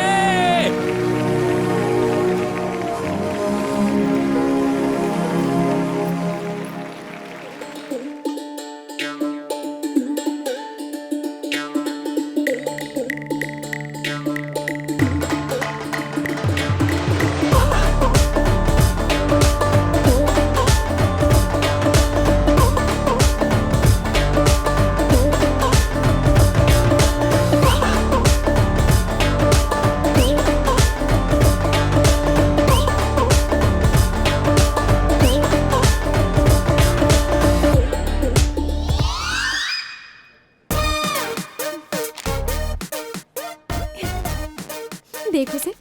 देखो से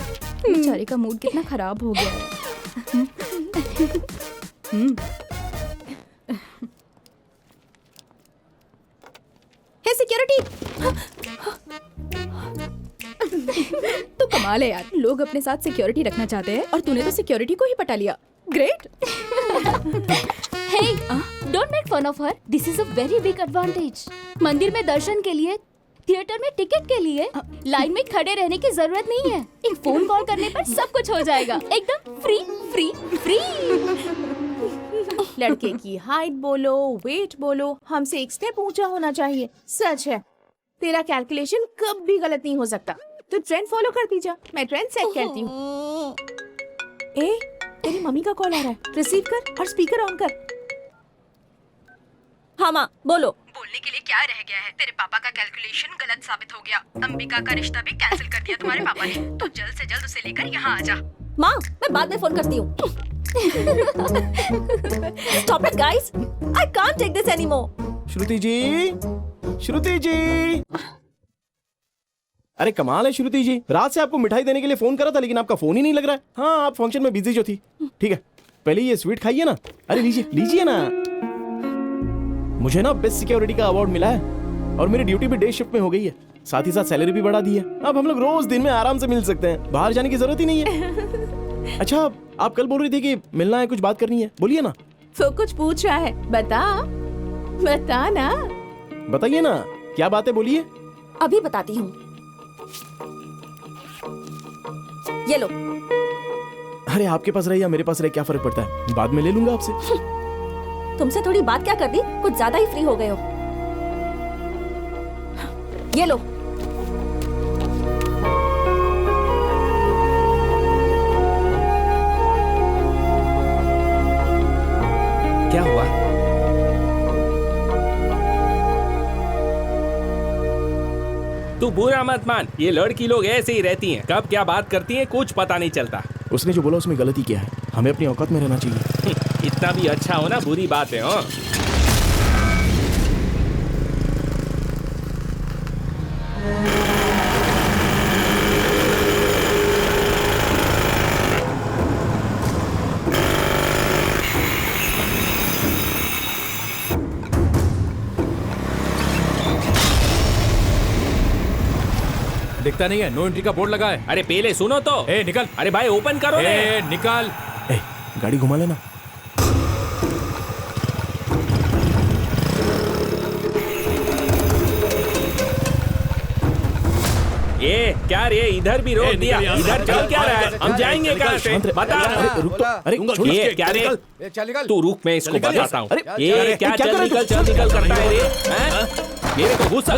बेचारे का मूड कितना खराब हो गया है। हे सिक्योरिटी, तो कमाल है यार, लोग अपने साथ सिक्योरिटी रखना चाहते हैं और तूने तो सिक्योरिटी को ही पटा लिया। Great. Hey, don't make fun of her. This is a very big advantage. मंदिर में दर्शन के लिए, थिएटर में टिकट के लिए लाइन में खड़े रहने की जरूरत नहीं है। एक फोन कॉल करने पर सब कुछ हो जाएगा, एकदम फ्री फ्री फ्री। लड़के की हाइट बोलो, वेट बोलो, हमसे एक स्टेप ऊंचा होना चाहिए। सच है, तेरा कैलकुलेशन कब भी गलत नहीं हो सकता। तो ट्रेंड फॉलो करती जा, मैं ट्रेंड सेट करती हूँ। ए, तेरी मम्मी का कॉल आ रहा है, रिसीव कर और स्पीकर ऑन कर। हाँ माँ, बोलो। बोलने के लिए क्या रह गया है? तेरे पापा का कैलकुलेशन गलत साबित हो गया। अंबिका का रिश्ता भी कैंसिल कर दिया तुम्हारे पापा ने। तो जल्द से जल्द उसे लेकर यहाँ आ जा। माँ, मैं बाद में फोन करती हूँ। Stop it, guys! I can't take this anymore. श्रुति जी, श्रुति जी। अरे कमाल है श्रुति जी, रात से आपको मिठाई देने के लिए फोन करा था लेकिन आपका फोन ही नहीं लग रहा है। हाँ, आप फंक्शन में बिजी जो थी। ठीक है, पहले ये स्वीट खाइए ना। अरे लीजिए लीजिए ना। मुझे ना बेस्ट सिक्योरिटी का अवार्ड मिला है और मेरी ड्यूटी भी डे शिफ्ट में हो गई है। साथ ही साथ सैलरी भी बढ़ा दी है। अब हम लोग रोज दिन में आराम से मिल सकते हैं, बाहर जाने की जरूरत ही नहीं है। अच्छा, आप कल बोल रही थी कि मिलना है, कुछ बात करनी है, बोलिए ना। तो कुछ पूछ रहा है, बता बता ना। बताइए ना, क्या बात है, बोलिए। अभी बताती हूँ, ये लो। अरे आपके पास रहे या मेरे पास रहे क्या फर्क पड़ता है, बाद में ले लूंगा आपसे। तुमसे थोड़ी बात क्या करनी, कुछ ज्यादा ही फ्री हो गए हो। ये लो। क्या हुआ? तू बुरा मत मान, ये लड़की लोग ऐसे ही रहती हैं, कब क्या बात करती हैं कुछ पता नहीं चलता। उसने जो बोला उसमें गलती क्या है, हमें अपनी औकात में रहना चाहिए। इतना भी अच्छा होना बुरी बात है। हाँ, दिखता नहीं है, नो एंट्री का बोर्ड लगा है। अरे पहले सुनो तो। ए निकल। अरे भाई ओपन करो। ए निकल। ए गाड़ी घुमा लेना। ये क्या रे, इधर भी रोक दिया, इधर चल क्या रहा है? हम जाएंगे कहाँ से? बता। रुक तो। अरे ये क्या रे? चल निकल। तू रुक, मैं इसको बताता हूँ। ये क्या चल निकल करता है रे? मेरे को गुस्सा।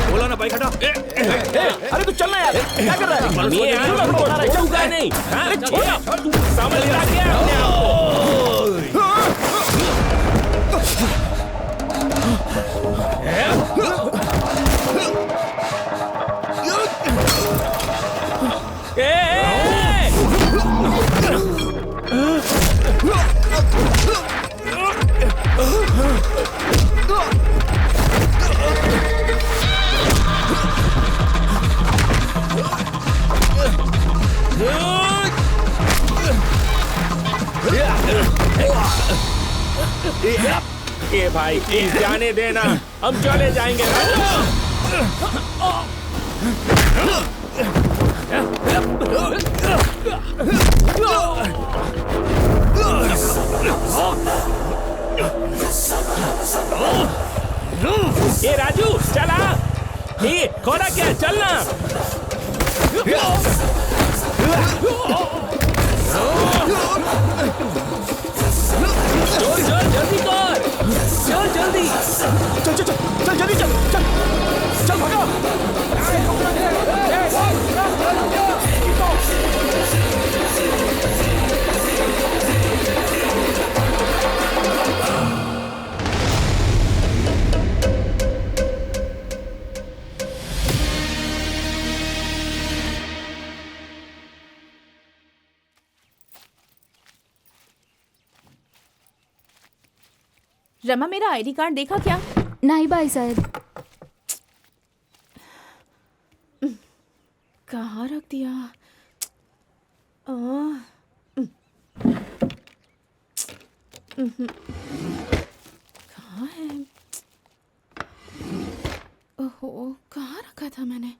बोला ना बाइक हटा। अरे तू चलना यार, क्या कर रहा है? चलूंगा नहीं। तू समझ रहा क्या? ये भाई प्लीज जाने देना, हम चले जाएंगे। ये राजू चला, ये खोला क्या, चलना। चल चल जल्दी कर, चल जल्दी, चल चल चल जल्दी चल चल चल भागा। रमा मेरा आईडी कार्ड देखा क्या? नहीं भाई साहब। कहाँ रख दिया? कहाँ है? ओहो, कहाँ रखा था मैंने?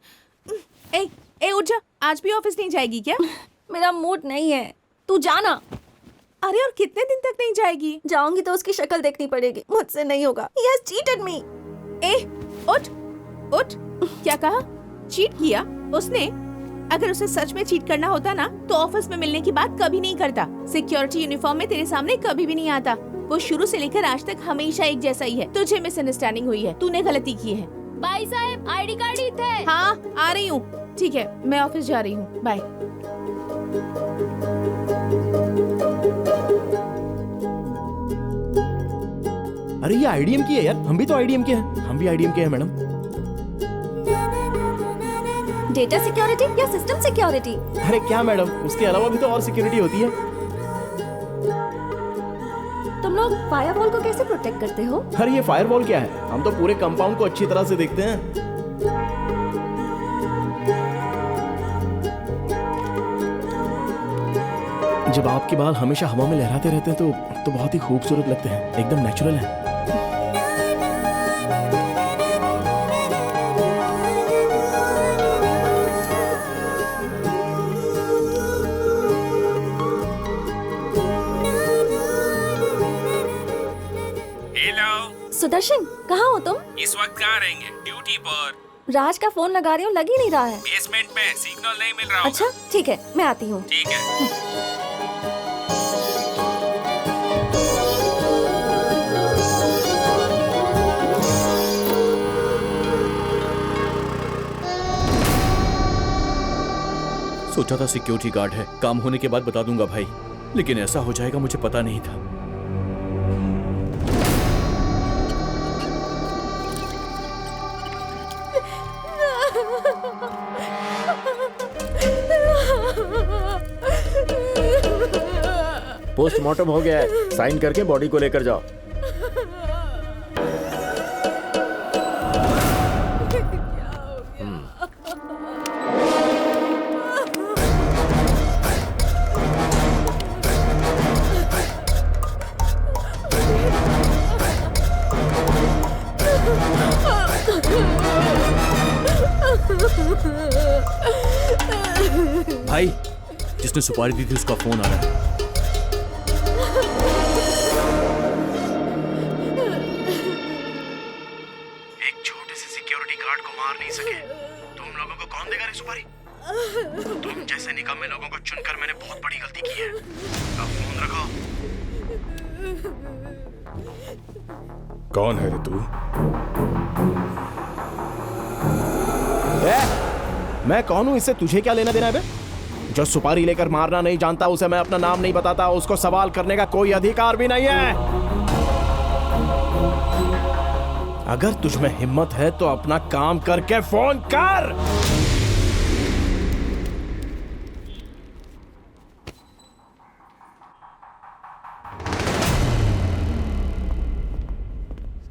ए उठ जा, आज भी ऑफिस नहीं जाएगी क्या? मेरा मूड नहीं है, तू जाना। अरे और कितने दिन तक नहीं जाएगी? जाऊंगी तो उसकी शक्ल देखनी पड़ेगी, मुझसे नहीं होगा। He has cheated me। उठ उठ, क्या कहा? चीट किया उसने? अगर उसे सच में चीट करना होता ना तो ऑफिस में मिलने की बात कभी नहीं करता। सिक्योरिटी यूनिफॉर्म में तेरे सामने कभी भी नहीं आता। वो शुरू से लेकर आज तक हमेशा एक जैसा ही है। तुझे मिसअंडरस्टैंडिंग हुई है, तूने गलती की है। भाई साहब आईडी कार्ड ही थे। हाँ आ रही हूँ, ठीक है मैं ऑफिस जा रही हूँ, बाय। अरे ये आईडीएम की है यार, हम भी तो आईडीएम के हैं। हम भी आईडीएम के हैं मैडम। डेटा सिक्योरिटी या सिस्टम सिक्योरिटी? अरे क्या मैडम, उसके अलावा भी तो और सिक्योरिटी होती है। तुम लोग फायरवॉल को कैसे प्रोटेक्ट करते हो? अरे ये फायरवॉल क्या है, हम तो पूरे कंपाउंड को अच्छी तरह से देखते हैं। जब आपके बाल हमेशा हवा में लहराते रहते हैं तो बहुत ही खूबसूरत लगते हैं, एकदम नेचुरल है। हेलो सुदर्शन, कहाँ हो तुम? इस वक्त कहाँ रहेंगे? ड्यूटी पर। राज का फोन लगा रही हूँ, लग ही नहीं रहा है। बेसमेंट में सिग्नल नहीं मिल रहा होगा। अच्छा ठीक है, मैं आती हूँ। ठीक है। सोचा था सिक्योरिटी गार्ड है, काम होने के बाद बता दूंगा भाई, लेकिन ऐसा हो जाएगा मुझे पता नहीं था। पोस्टमार्टम हो गया है, साइन करके बॉडी को लेकर जाओ। Oh भाई, जिसने सुपारी दी थी उसका फोन आ रहा है। एक छोटे से सिक्योरिटी गार्ड को मार नहीं सके, तुम लोगों को कौन देगा रे सुपारी? तुम जैसे निकम्मे लोगों को चुनकर मैंने बहुत बड़ी गलती की है। अब फोन रखो। कौन है रे तू? मैं कौन हूं, इससे तुझे क्या लेना देना है बे? जो सुपारी लेकर मारना नहीं जानता उसे मैं अपना नाम नहीं बताता, उसको सवाल करने का कोई अधिकार भी नहीं है। अगर तुझ में हिम्मत है तो अपना काम करके फोन कर।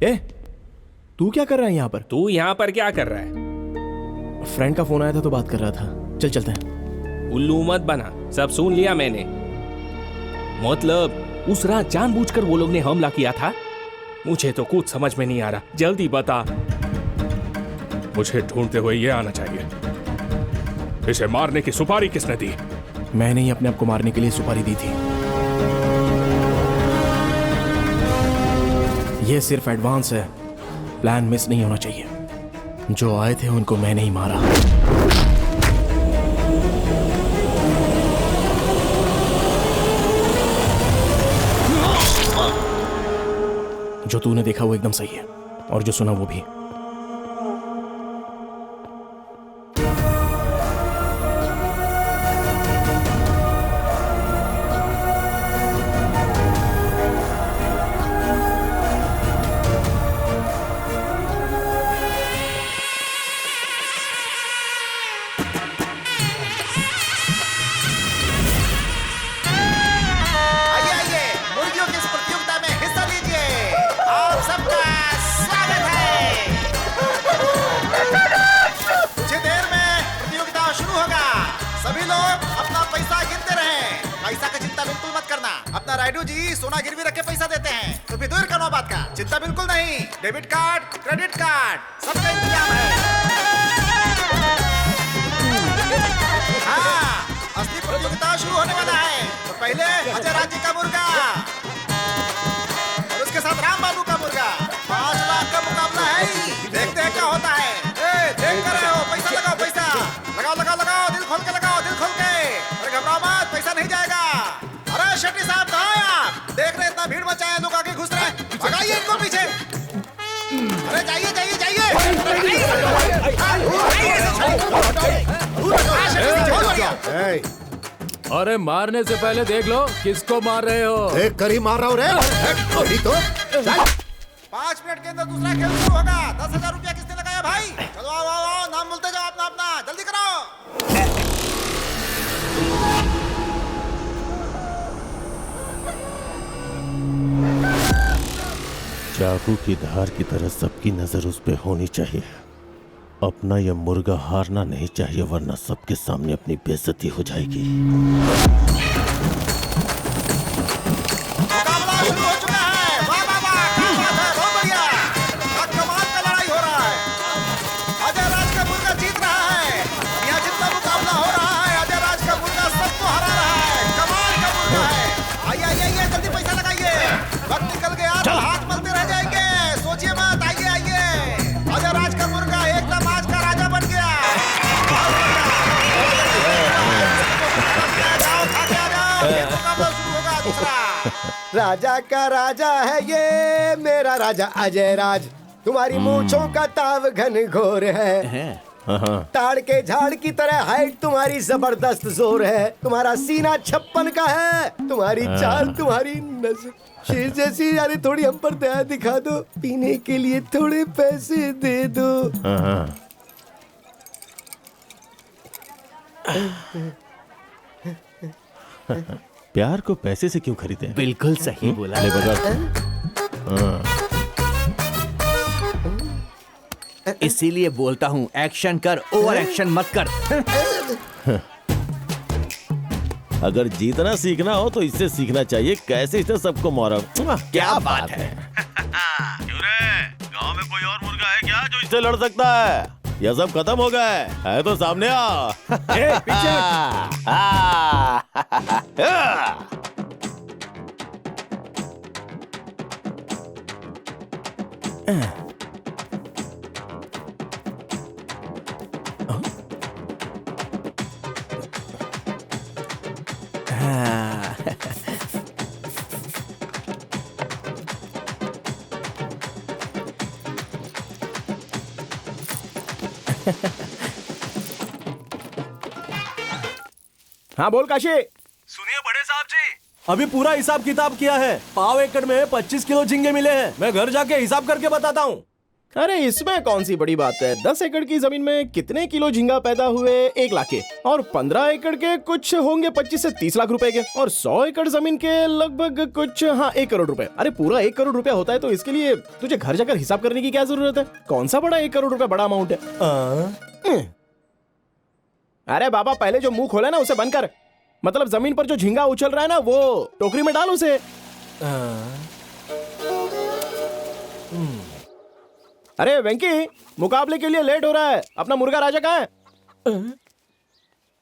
ए, तू क्या कर रहा है यहाँ पर? तू यहाँ पर क्या कर रहा है? फ्रेंड का फोन आया था तो बात कर रहा था। चल चलते हैं। उल्लू मत बना, सब सुन लिया मैंने। मतलब उस रात जानबूझकर वो लोग ने हमला किया था? मुझे तो कुछ समझ में नहीं आ रहा, जल्दी बता। मुझे ढूंढते हुए ये आना चाहिए। इसे मारने की सुपारी किसने दी? मैंने ही अपने आप को मारने के लिए सुपारी दी थी। ये सिर्फ एडवांस है, प्लान मिस नहीं होना चाहिए। जो आए थे उनको मैंने ही मारा। जो तूने देखा वो एकदम सही है और जो सुना वो भी। डेबिट कार्ड, क्रेडिट कार्ड, सबका इंतजाम है। हाँ, असली प्रतियोगिता शुरू होने वाला है। तो पहले अजय राज जी का मुर्गा और उसके साथ राम बाबू का मुर्गा। 5 लाख का मुकाबला है। देखते हैं क्या होता है। देख कर रहे हो, पैसा लगाओ, पैसा लगाओ, लगाओ, लगाओ, दिल खोल के लगाओ, दिल खोल के। अरे घबराओ मत, पैसा नहीं जाएगा। अरे शेट्टी साहब कहाँ हैं आप? देख रहे इतना भीड़ मचा है, लोग आगे घुस रहे हैं। भगाइए इनको पीछे। अरे जाइए जाइए जाइए। अरे मारने से पहले देख लो किसको मार रहे हो। देख कर ही मार रहा हूँ रे। अभी तो 5 मिनट के अंदर दूसरा खेल शुरू होगा। 10,000 रुपया किसने लगाया भाई? चलो आओ आओ आओ, नाम बोलते जाओ अपना अपना, जल्दी करो। चाकू की धार की तरह सबकी नजर उस पे होनी चाहिए। अपना यह मुर्गा हारना नहीं चाहिए, वरना सबके सामने अपनी बेइज्जती हो जाएगी। मुकाबला शुरू हो चुका है। वाह वाह वाह, क्या बात है, बहुत बढ़िया। कमाल का लड़ाई हो रहा है। अजय राज का मुर्गा जीत रहा है। यहाँ जितना मुकाबला हो रहा है, अजय राज का मुर्गा सबको हरा रहा है। कमाल का मुर्गा है। आइए आइए आइए, जल्दी पैसा लगाइए, वक्त निकल गया तो हाथ मलते रह जाएंगे। सोचिए मत, आइए आइए। अजय राज का मुर्गा एकदम आज का राजा बन गया। जाओ, खा के आ जाओ, फिर मुकाबला शुरू होगा दूसरा। राजा का राजा है ये मेरा राजा अजय राज। तुम्हारी मूंछों का ताव घन घोर है। ताड़ के झाड़ की तरह हाइट तुम्हारी जबरदस्त जोर है। तुम्हारा सीना 56 का है। तुम्हारी चाल, तुम्हारी नजर शेर जैसी। यानी थोड़ी हम पर दया दिखा दो, पीने के लिए थोड़े पैसे दे दो। प्यार को पैसे से क्यों खरीदे? बिल्कुल सही बोला। ले बता। इसीलिए बोलता हूँ एक्शन कर, ओवर एक्शन मत कर। अगर जीतना सीखना हो तो इससे सीखना चाहिए, कैसे इसने सबको मारा। क्या बात है। गांव में कोई और मुर्गा है क्या जो इससे लड़ सकता है? यह सब खत्म हो गया है तो सामने आ। पीछे हाँ बोल काशी। सुनिए बड़े साहब जी, अभी पूरा हिसाब किताब किया है। पाव एकड़ में 25 किलो झींगे मिले हैं। मैं घर जाके हिसाब करके बताता हूँ। अरे इसमें कौन सी बड़ी बात है। 10 एकड़ की जमीन में कितने किलो झींगा पैदा हुए? 1 लाख के। और 15 एकड़ के कुछ होंगे 25 से 30 लाख रुपए के। और 100 एकड़ जमीन के लगभग कुछ 1 करोड़ रुपए। अरे पूरा 1 करोड़ रुपया होता है तो इसके लिए तुझे घर जाकर हिसाब करने की क्या जरूरत है? कौन सा बड़ा 1 करोड़ रुपया बड़ा अमाउंट है? अरे बाबा पहले जो मुंह खोला ना उसे बंद कर। मतलब जमीन पर जो झींगा उछल रहा है ना वो टोकरी में डाल उसे। अरे वेंकी, मुकाबले के लिए लेट हो रहा है। अपना मुर्गा राजा कहाँ है?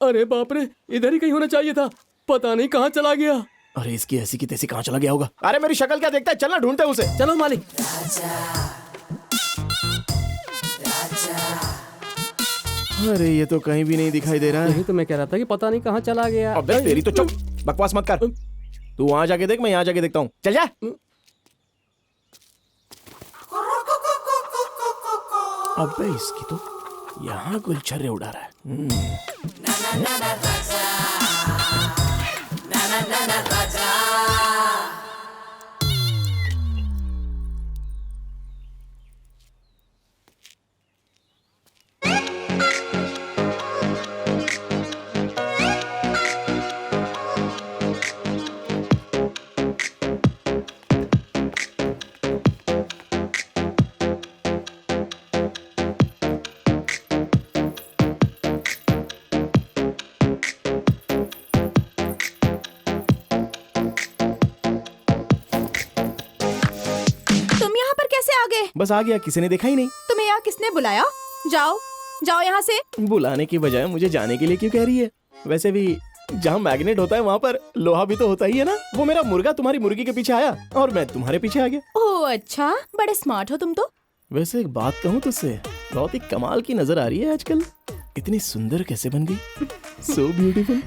अरे बाप रे, इधर ही कहीं होना चाहिए था। पता नहीं कहाँ चला गया। अरे इसकी ऐसी की तैसी कहाँ चला गया होगा? अरे मेरी शक्ल क्या देखता है? चलना ढूंढते हैं उसे। चलो मालिक। अरे ये तो कहीं भी नहीं दिखाई दे रहा है। यही तो मैं कह रहा था कि पता नहीं कहाँ चला गया। अबे तेरी तो चुप, बकवास मत कर। तू वहां जाके देख, मैं यहाँ जाके देखता हूँ। चल जा। अबे इसकी तो यहाँ गुलछर्रे उड़ा रहा है। बस आ गया, किसी ने देखा ही नहीं। तुम्हें यहाँ किसने बुलाया? जाओ जाओ यहाँ से। बुलाने की बजाय मुझे जाने के लिए क्यों कह रही है? वैसे भी जहाँ मैग्नेट होता है वहाँ पर लोहा भी तो होता ही है ना। वो मेरा मुर्गा तुम्हारी मुर्गी के पीछे आया और मैं तुम्हारे पीछे आ गया। ओह अच्छा, बड़े स्मार्ट हो तुम तो। वैसे एक बात कहूँ तुझसे, बहुत ही कमाल की नजर आ रही है आजकल। इतनी सुंदर कैसे बन गई? So beautiful.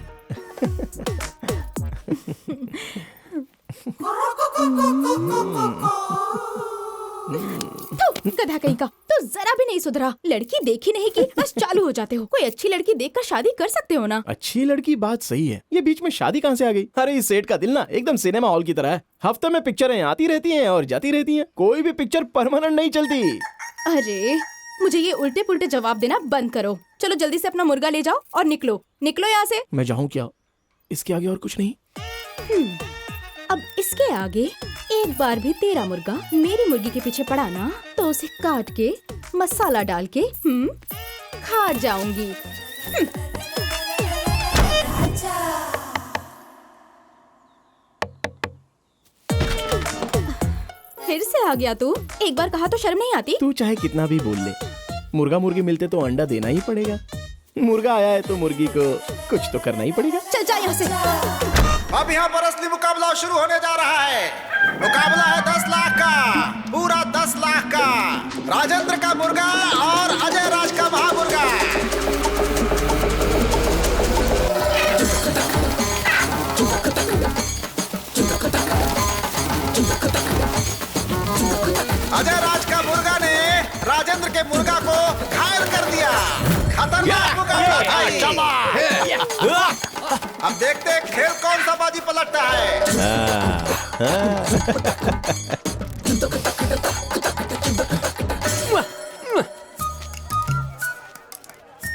गधा कहीं का, तो जरा भी नहीं सुधरा। लड़की देखी नहीं की बस चालू हो जाते हो। कोई अच्छी लड़की देखकर शादी कर सकते हो ना। अच्छी लड़की बात सही है, ये बीच में शादी कहाँ से आ गई? अरे इस सेठ का दिल ना एकदम सिनेमा हॉल की तरह है। हफ्ते में पिक्चरें आती रहती हैं और जाती रहती हैं। कोई भी पिक्चर परमानेंट नहीं चलती। अरे मुझे ये उल्टे पुल्टे जवाब देना बंद करो। चलो जल्दी से अपना मुर्गा ले जाओ और निकलो निकलो यहाँ से। मैं जाऊँ क्या? इसके आगे और कुछ नहीं? अब इसके आगे एक बार भी तेरा मुर्गा मेरी मुर्गी के पीछे पड़ा ना तो उसे काट के मसाला डाल के खा जाऊंगी। फिर से आ गया तू। एक बार कहा तो शर्म नहीं आती? तू चाहे कितना भी बोल ले, मुर्गा मुर्गी मिलते तो अंडा देना ही पड़ेगा। मुर्गा आया है तो मुर्गी को कुछ तो करना ही पड़ेगा। चल जा यहाँ से। अब यहाँ पर असली मुकाबला शुरू होने जा रहा है। मुकाबला है 10 लाख का, पूरा 10 लाख का। राजेंद्र का मुर्गा और अजय राज का महामुर्गा। अजय राज का मुर्गा ने राजेंद्र के मुर्गा को घायल कर दिया। खतरनाक मुकाबला था। अब देखते हैं खेल कौन सा बाजी पलटता है।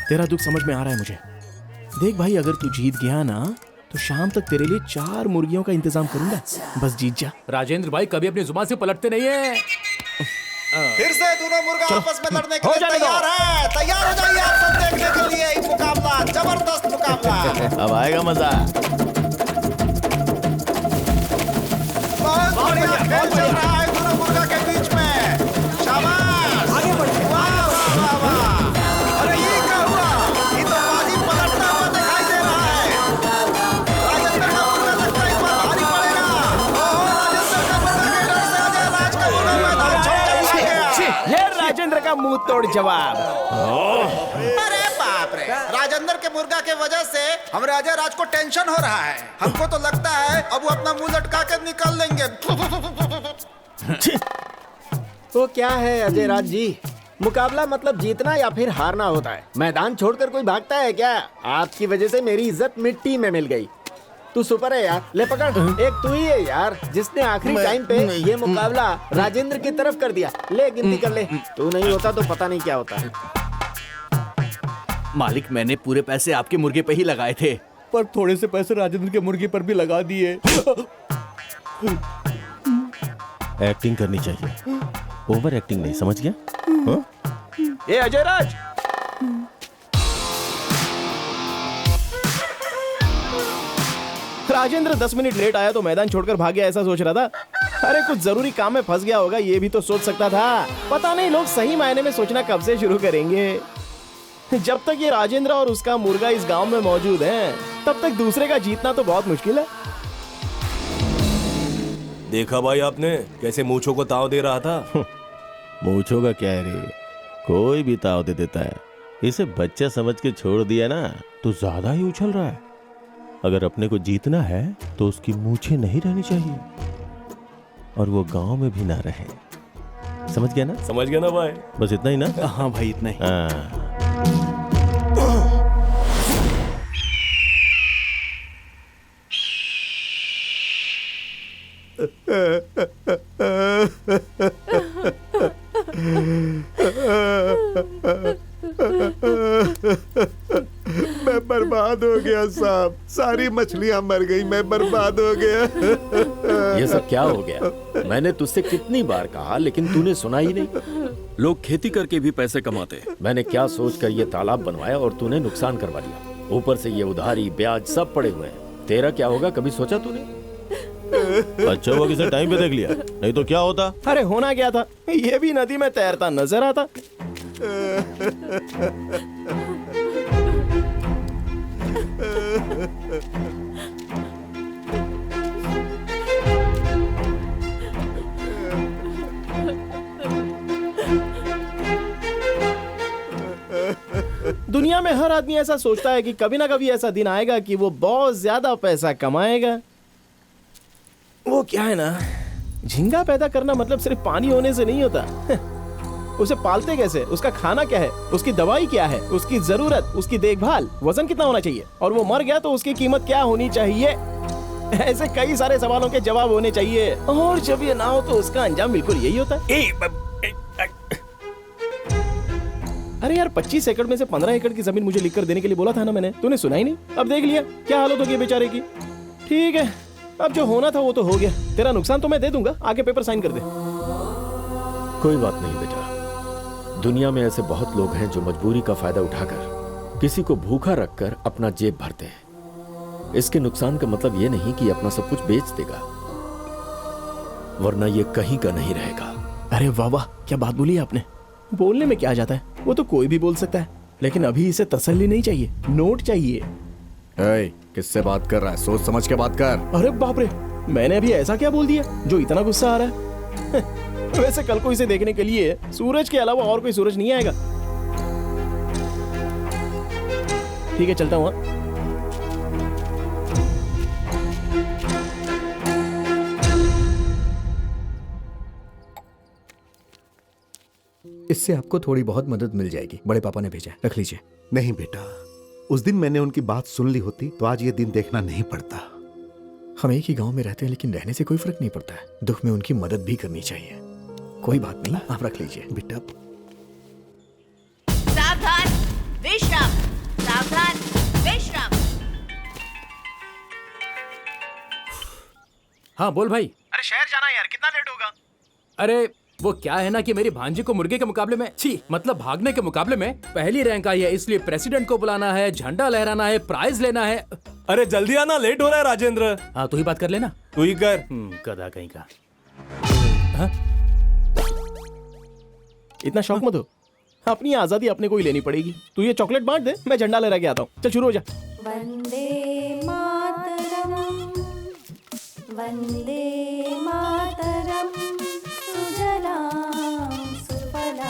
तेरा दुख समझ में आ रहा है मुझे। देख भाई, अगर तू जीत गया ना तो शाम तक तेरे लिए 4 मुर्गियों का इंतजाम करूंगा। बस जीत जा। राजेंद्र भाई कभी अपनी जुबान से पलटते नहीं है। फिर से दोनों मुर्गा आपस में लड़ने के लिए तैयार है। तैयार हो जाइए आप सब देखने के लिए ये मुकाबला, जबरदस्त मुकाबला। अब आएगा मजा। बहुत बढ़िया खेल चल रहा है दोनों मुर्गा के बीच में। शाबाश, आगे बढ़िए। वाह वाह वाह वाह। ये राजेंद्र का मुंह तोड़ जवाब। अरे बाप रे, राजेंद्र के मुर्गा के वजह से हमारे अजय राज को टेंशन हो रहा है। हमको तो लगता है अब वो अपना मुंह लटका के निकल लेंगे। तो क्या है अजय राज जी, मुकाबला मतलब जीतना या फिर हारना होता है। मैदान छोड़कर कोई भागता है क्या? आपकी वजह से मेरी इज्जत मिट्टी में मिल गई। तू सुपर है यार, ले पकड़। एक तू ही है यार जिसने आखिरी टाइम पे ये मुकाबला राजेंद्र की तरफ कर दिया। ले गिनती कर ले, तू नहीं होता तो पता नहीं क्या होता। मालिक, मैंने पूरे पैसे आपके मुर्गे पे ही लगाए थे, पर थोड़े से पैसे राजेंद्र के मुर्गे पर भी लगा दिए। एक्टिंग करनी चाहिए, ओवर एक्टिंग नहीं, समझ गया? ए अजय राज, राजेंद्र 10 मिनट लेट आया तो मैदान छोड़कर भाग गया, ऐसा सोच रहा था? अरे कुछ जरूरी काम में फंस गया होगा, ये भी तो सोच सकता था। पता नहीं लोग सही मायने में सोचना कब से शुरू करेंगे। जब तक ये राजेंद्र और उसका मुर्गा इस गांव में मौजूद हैं, तब तक दूसरे का जीतना तो बहुत मुश्किल है। देखा भाई आपने कैसे मूंछों को ताव दे रहा था? मूंछों का क्या है रे, कोई भी ताव दे देता है। इसे बच्चा समझ के छोड़ दिया ना तो ज्यादा ही उछल रहा है। अगर अपने को जीतना है तो उसकी मूंछें नहीं रहनी चाहिए और वो गांव में भी ना रहे। समझ गया ना? समझ गया ना भाई? बस इतना ही ना? हाँ भाई, इतना ही। हाँ। मैं बर्बाद हो गया साहब, सारी मछलियां मर गई, मैं बर्बाद हो गया। ये सब क्या हो गया? मैंने तुझसे कितनी बार कहा लेकिन तूने सुना ही नहीं। लोग खेती करके भी पैसे कमाते। मैंने क्या सोचकर ये तालाब बनवाया और तूने नुकसान करवा दिया। ऊपर से ये उधारी ब्याज सब पड़े हुए हैं। तेरा क्या होगा कभी सोचा तूने? अच्छा हुआ किसी टाइम पे देख लिया, नहीं तो क्या होता? अरे होना क्या था, ये भी नदी में तैरता नजर आता। दुनिया में हर आदमी ऐसा सोचता है कि कभी ना कभी ऐसा दिन आएगा कि वो बहुत ज्यादा पैसा कमाएगा। वो क्या है ना, झींगा पैदा करना मतलब सिर्फ पानी होने से नहीं होता। उसे पालते कैसे, उसका खाना क्या है, उसकी दवाई क्या है, उसकी जरूरत, उसकी देखभाल, वजन कितना होना चाहिए, और वो मर गया तो उसकी कीमत क्या होनी चाहिए। ऐसे कई सारे सवालों के जवाब होने चाहिए, और जब ये ना हो तो उसका अंजाम बिल्कुल यही होता है। अरे यार 25 एकड़ में से 15 एकड़ की जमीन मुझे लिखकर देने के लिए बोला था ना मैंने, तूने सुना ही नहीं। अब देख लिया क्या हालत होगी बेचारे की। ठीक है, अब जो होना था वो तो हो गया। तेरा नुकसान तो मैं दे दूंगा, आगे पेपर साइन कर दे। कोई बात नहीं बेटा, दुनिया में ऐसे बहुत लोग हैं जो मजबूरी का फायदा उठाकर किसी को भूखा रखकर अपना जेब भरते हैं। इसके नुकसान का मतलब ये नहीं कि अपना सब कुछ बेच देगा, वरना ये कहीं का नहीं रहेगा। अरे वाह वाह, क्या बात बोली आपने। बोलने में क्या जाता है, वो तो कोई भी बोल सकता है, लेकिन अभी इसे तसल्ली नहीं चाहिए, नोट चाहिए। किससे बात कर रहा है? सोच समझ के बात कर। अरे बाप रे, मैंने अभी ऐसा क्या बोल दिया जो इतना गुस्सा आ रहा है? वैसे कल को इसे देखने के लिए सूरज के अलावा और कोई सूरज नहीं आएगा। ठीक है, चलता हूँ। इससे आपको थोड़ी बहुत मदद मिल जाएगी, बड़े पापा ने भेजा, रख लीजिए। नहीं बेटा, उस दिन मैंने उनकी बात सुन ली होती तो आज ये दिन देखना नहीं पड़ता। हम एक ही गांव में रहते हैं लेकिन रहने से कोई फर्क नहीं पड़ता है। दुख में उनकी मदद भी करनी चाहिए। कोई बात नहीं, आप रख लीजिए बेटा। सावधान, विश्राम, सावधान, विश्राम। हाँ बोल भाई। अरे शहर जाना है यार, कितना लेट होगा? अरे वो क्या है ना कि मेरी भांजी को मुर्गे के मुकाबले में मतलब भागने के मुकाबले में पहली रैंक आई है, इसलिए प्रेसिडेंट को बुलाना है, झंडा लहराना है, प्राइज लेना है। अरे जल्दी आना, लेट हो रहा है राजेंद्र। हाँ तू ही बात कर लेना। तू ही कर। गधा कहीं का। इतना शौक मत हो, अपनी आजादी अपने को ही लेनी पड़ेगी। तू ये चॉकलेट बांट दे, मैं झंडा लहरा के आता हूँ। चल शुरू हो जा। वंदे मातरम, वंदे मातरम, सुजलां सुफलां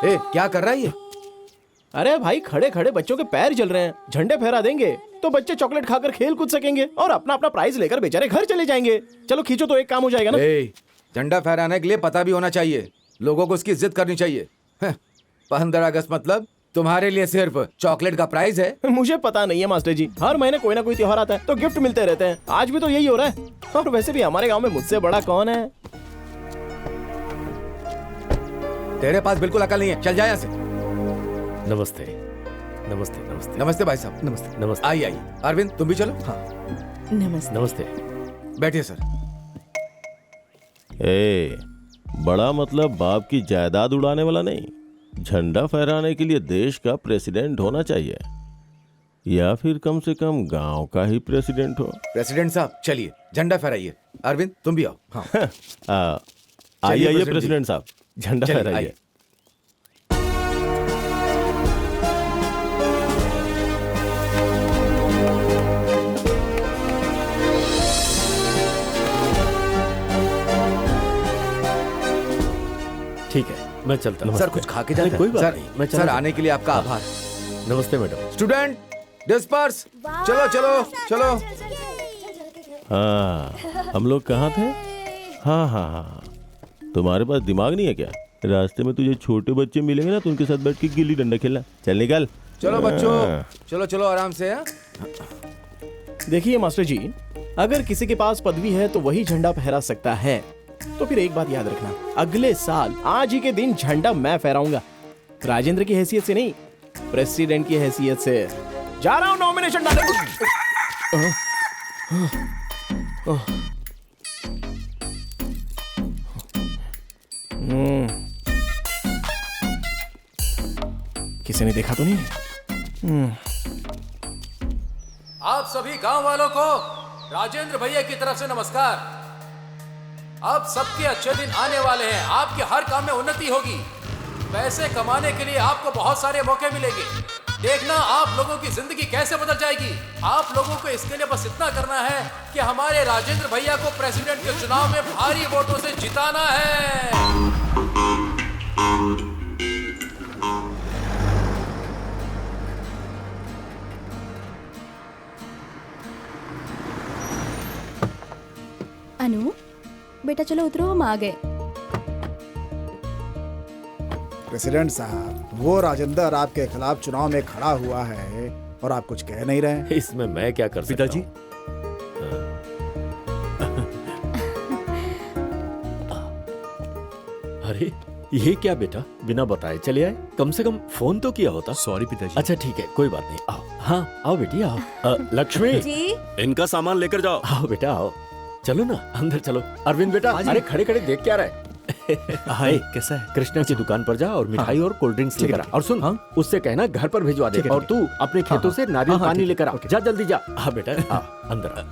ए क्या कर रहा है ये? अरे भाई खड़े खड़े बच्चों के पैर जल रहे हैं, झंडे फहरा देंगे तो बच्चे चॉकलेट खाकर खेल कूद सकेंगे और अपना अपना प्राइज लेकर बेचारे घर चले जाएंगे। चलो खींचो तो एक काम हो जाएगा ना। झंडा फहराने के लिए पता भी होना चाहिए, लोगों को उसकी इज्जत करनी चाहिए। 15 अगस्त मतलब तुम्हारे लिए सिर्फ चॉकलेट का प्राइज है? मुझे पता नहीं है मास्टर जी, हर महीने कोई ना कोई त्योहार आता है तो गिफ्ट मिलते रहते हैं, आज भी तो यही हो रहा है। और वैसे भी हमारे गांव में मुझसे बड़ा कौन है? तेरे पास बिल्कुल अकल नहीं है, चल जा यहाँ से। नमस्ते नमस्ते नमस्ते नमस्ते भाई साहब। नमस्ते नमस्ते। आइए आइए, अरविंद तुम भी चलो। हाँ नमस्ते। नमस्ते। बैठिए सर। ए, बड़ा मतलब बाप की जायदाद उड़ाने वाला नहीं, झंडा फहराने के लिए देश का प्रेसिडेंट होना चाहिए, या फिर कम से कम गांव का ही प्रेसिडेंट हो। प्रेसिडेंट साहब चलिए झंडा फहराइए। अरविंद तुम भी आओ। हाँ आइए आइए प्रेसिडेंट साहब, झंडा फहराइए। ठीक है मैं चलता हूँ। सर कुछ खा के जाते कोई हैं। बात सर, नहीं, मैं सर चला आने के लिए आपका आभार। नमस्ते मैडम। स्टूडेंट डिस्पर्स, चलो चलो चलो। हाँ हम लोग कहाँ थे? हाँ हाँ हाँ, तुम्हारे पास दिमाग नहीं है क्या? रास्ते में तुझे छोटे बच्चे मिलेंगे ना तो उनके साथ बैठ के गिल्ली डंडा खेलना। चल निकल। चलो बच्चों, चलो चलो आराम से। देखिए मास्टर जी, अगर किसी के पास पदवी है तो वही झंडा फहरा सकता है, तो फिर एक बात याद रखना, अगले साल आज ही के दिन झंडा मैं फहराऊंगा, राजेंद्र की हैसियत से नहीं, प्रेसिडेंट की हैसियत से। जा रहा हूं नॉमिनेशन डालने। किसी ने देखा तो नहीं? आप सभी गांव वालों को राजेंद्र भैया की तरफ से नमस्कार। अब सबके अच्छे दिन आने वाले हैं, आपके हर काम में उन्नति होगी, पैसे कमाने के लिए आपको बहुत सारे मौके मिलेंगे। देखना आप लोगों की जिंदगी कैसे बदल जाएगी। आप लोगों को इसके लिए बस इतना करना है कि हमारे राजेंद्र भैया को प्रेसिडेंट के चुनाव में भारी वोटों से जिताना है। अनु बेटा चलो उतरो, हम आ गए। प्रेसिडेंट साहब, वो राजेंद्र आपके खिलाफ चुनाव में खड़ा हुआ है और आप कुछ कह नहीं रहे। इसमें मैं क्या कर सकता पिताजी? अरे ये क्या बेटा, बिना बताए चले आए? कम से कम फोन तो किया होता। सॉरी पिताजी। अच्छा ठीक है कोई बात नहीं, आओ। हाँ आओ बेटी आओ। लक्ष्मी जी? इनका सामान लेकर जाओ। आओ बेटा आओ, चलो ना अंदर चलो। अरविंद बेटा, अरे खड़े खड़े देख क्या रहा है? हाय कैसा है? कृष्णा की दुकान पर जा और मिठाई और कोल्ड ड्रिंक्स लेकर आ। और सुन, उससे कहना घर पर भिजवा दे। और तू अपने खेतों से नारियल पानी लेकर आ। जा जल्दी जा। हाँ बेटा आ, अंदर आ।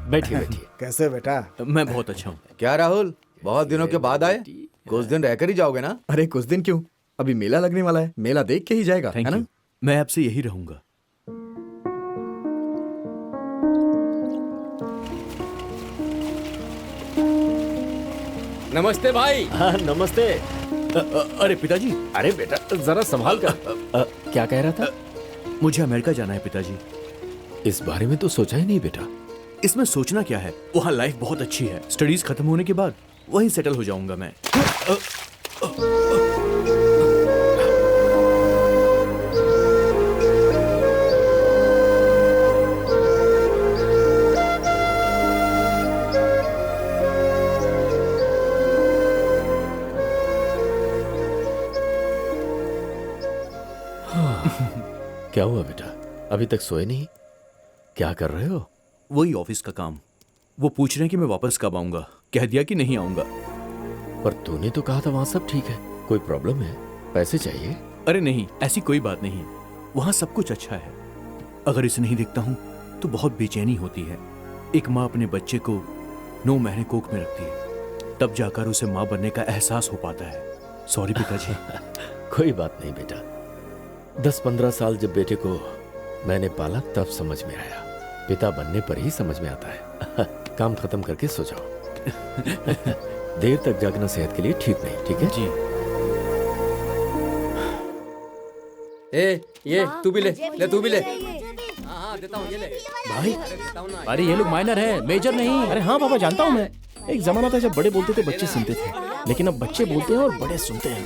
बैठिए बैठिए। कैसे बेटा? मैं बहुत अच्छा हूँ। क्या राहुल, बहुत दिनों के बाद आए, कुछ दिन रहकर ही जाओगे ना? अरे कुछ दिन क्यों, अभी मेला लगने वाला है, मेला देख के ही जाएगा, है ना? मैं आपसे यही रहूंगा। नमस्ते भाई। हाँ नमस्ते। अरे पिताजी। अरे बेटा जरा संभाल कर। क्या कह रहा था? मुझे अमेरिका जाना है पिताजी। इस बारे में तो सोचा ही नहीं बेटा। इसमें सोचना क्या है, वहाँ लाइफ बहुत अच्छी है। स्टडीज खत्म होने के बाद वहीं सेटल हो जाऊंगा मैं। क्या हुआ बेटा, अभी तक सोए नहीं? क्या कर रहे हो? वही ऑफिस का काम। वो पूछ रहे हैं कि मैं वापस कब आऊंगा। कह दिया कि नहीं आऊंगा। पर तूने तो कहा था वहां सब ठीक है। कोई प्रॉब्लम है? पैसे चाहिए? अरे नहीं, ऐसी कोई बात नहीं। वहां सब कुछ अच्छा है। अगर इसे नहीं देखता हूं तो बहुत बेचैनी होती है। एक माँ अपने बच्चे को 9 महीने कोख में रखती है, तब जाकर उसे माँ बनने का एहसास हो पाता है। सॉरी पिताजी। कोई बात नहीं बेटा, 10-15 साल जब बेटे को मैंने पाला तब समझ में आया। पिता बनने पर ही समझ में आता है। काम खत्म करके सो जाओ। देर तक जागना सेहत के लिए ठीक नहीं, ठीक है? जी। ए ये तू भी ले तू भी ले। हाँ देता हूँ, ये ले भाई देता हूँ ना। अरे ये लोग माइनर है, मेजर नहीं। अरे हाँ पापा जानता हूँ मैं। एक जमाना था जब बड़े बोलते थे बच्चे सुनते थे, लेकिन अब बच्चे बोलते हैं और बड़े सुनते हैं।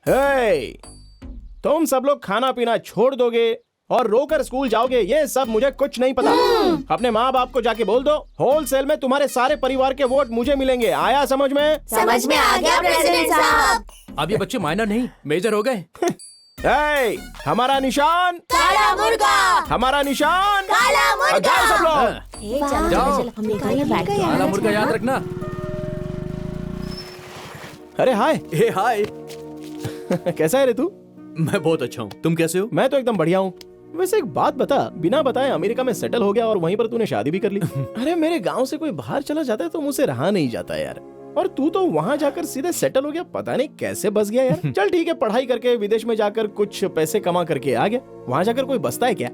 हे, तुम सब लोग खाना पीना छोड़ दोगे और रोकर स्कूल जाओगे, ये सब मुझे कुछ नहीं पता। अपने माँ बाप को जाके बोल दो होलसेल में तुम्हारे सारे परिवार के वोट मुझे मिलेंगे। आया समझ में? समझ में आ गया प्रेसिडेंट साहब। अब ये बच्चे माइनर नहीं मेजर हो गए। हे, हमारा निशान काला मुर्गा, हमारा निशान काला मुर्गा। जाओ सब लोग जाओ, काला मुर्गा याद रखना। अरे हाय। हे हाय। कैसा है रे तू? मैं बहुत अच्छा हूँ, तुम कैसे हो? मैं तो एकदम बढ़िया हूँ। वैसे एक बात बता, बिना बताए अमेरिका में सेटल हो गया और वहीं पर तूने शादी भी कर ली। अरे मेरे गांव से कोई बाहर चला जाता है तो मुझसे रहा नहीं जाता यार, और तू तो वहाँ जाकर सीधे सेटल हो गया। पता नहीं कैसे बस गया यार। चल ठीक है, पढ़ाई करके विदेश में जाकर कुछ पैसे कमा करके आ गया। वहाँ जाकर कोई बसता है क्या?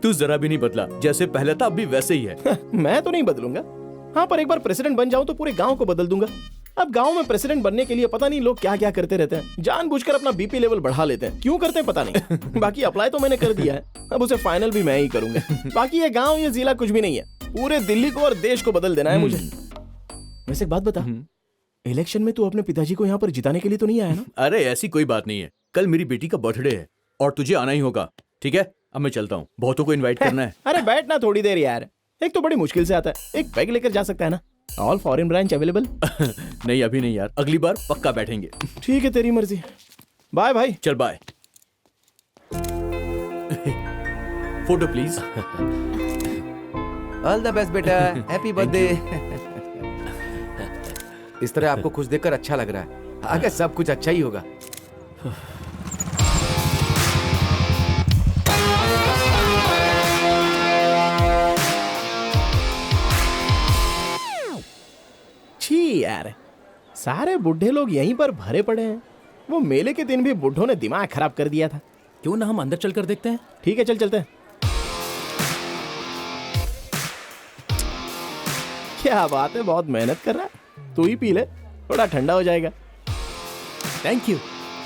तू जरा भी नहीं बदला, जैसे पहले था अब भी वैसे ही है। मैं तो नहीं बदलूंगा। हाँ, पर एक बार प्रेसिडेंट बन जाऊं तो पूरे गांव को बदल दूंगा। अब गांव में प्रेसिडेंट बनने के लिए पता नहीं लोग क्या क्या करते रहते हैं, जानबूझकर अपना बीपी लेवल बढ़ा लेते हैं। क्यों करते हैं पता नहीं। बाकी अप्लाई तो मैंने कर दिया है, अब उसे फाइनल भी मैं ही करूंगा। बाकी ये गांव ये जिला कुछ भी नहीं है, पूरे दिल्ली को और देश को बदल देना है मुझे। वैसे एक बात बता, इलेक्शन में तू अपने पिताजी को यहाँ पर जिताने के लिए तो नहीं आया ना? अरे ऐसी कोई बात नहीं है, कल मेरी बेटी का बर्थडे है और तुझे आना ही होगा। ठीक है, अब मैं चलता हूँ, बहुतों को इनवाइट करना है। अरे बैठना थोड़ी देर यार, एक तो बड़ी मुश्किल से आता है, एक पैग लेकर जा सकता है ना? All foreign branch available? नहीं अभी नहीं यार, अगली बार पक्का बैठेंगे। ठीक है, तेरी मर्जी। बाय भाई। चल bye. Photo please. All the best बेटा, हैप्पी बर्थडे। इस तरह आपको खुश देखकर अच्छा लग रहा है, आगे सब कुछ अच्छा ही होगा। छी यार, सारे बुढ़े लोग यहीं पर भरे पड़े हैं। वो मेले के दिन भी बुढ़ों ने दिमाग खराब कर दिया था। क्यों ना हम अंदर चलकर देखते हैं? ठीक है, चल चलते हैं। क्या बात है, बहुत मेहनत कर रहा है। तू ही पी ले, थोड़ा ठंडा हो जाएगा। थैंक यू,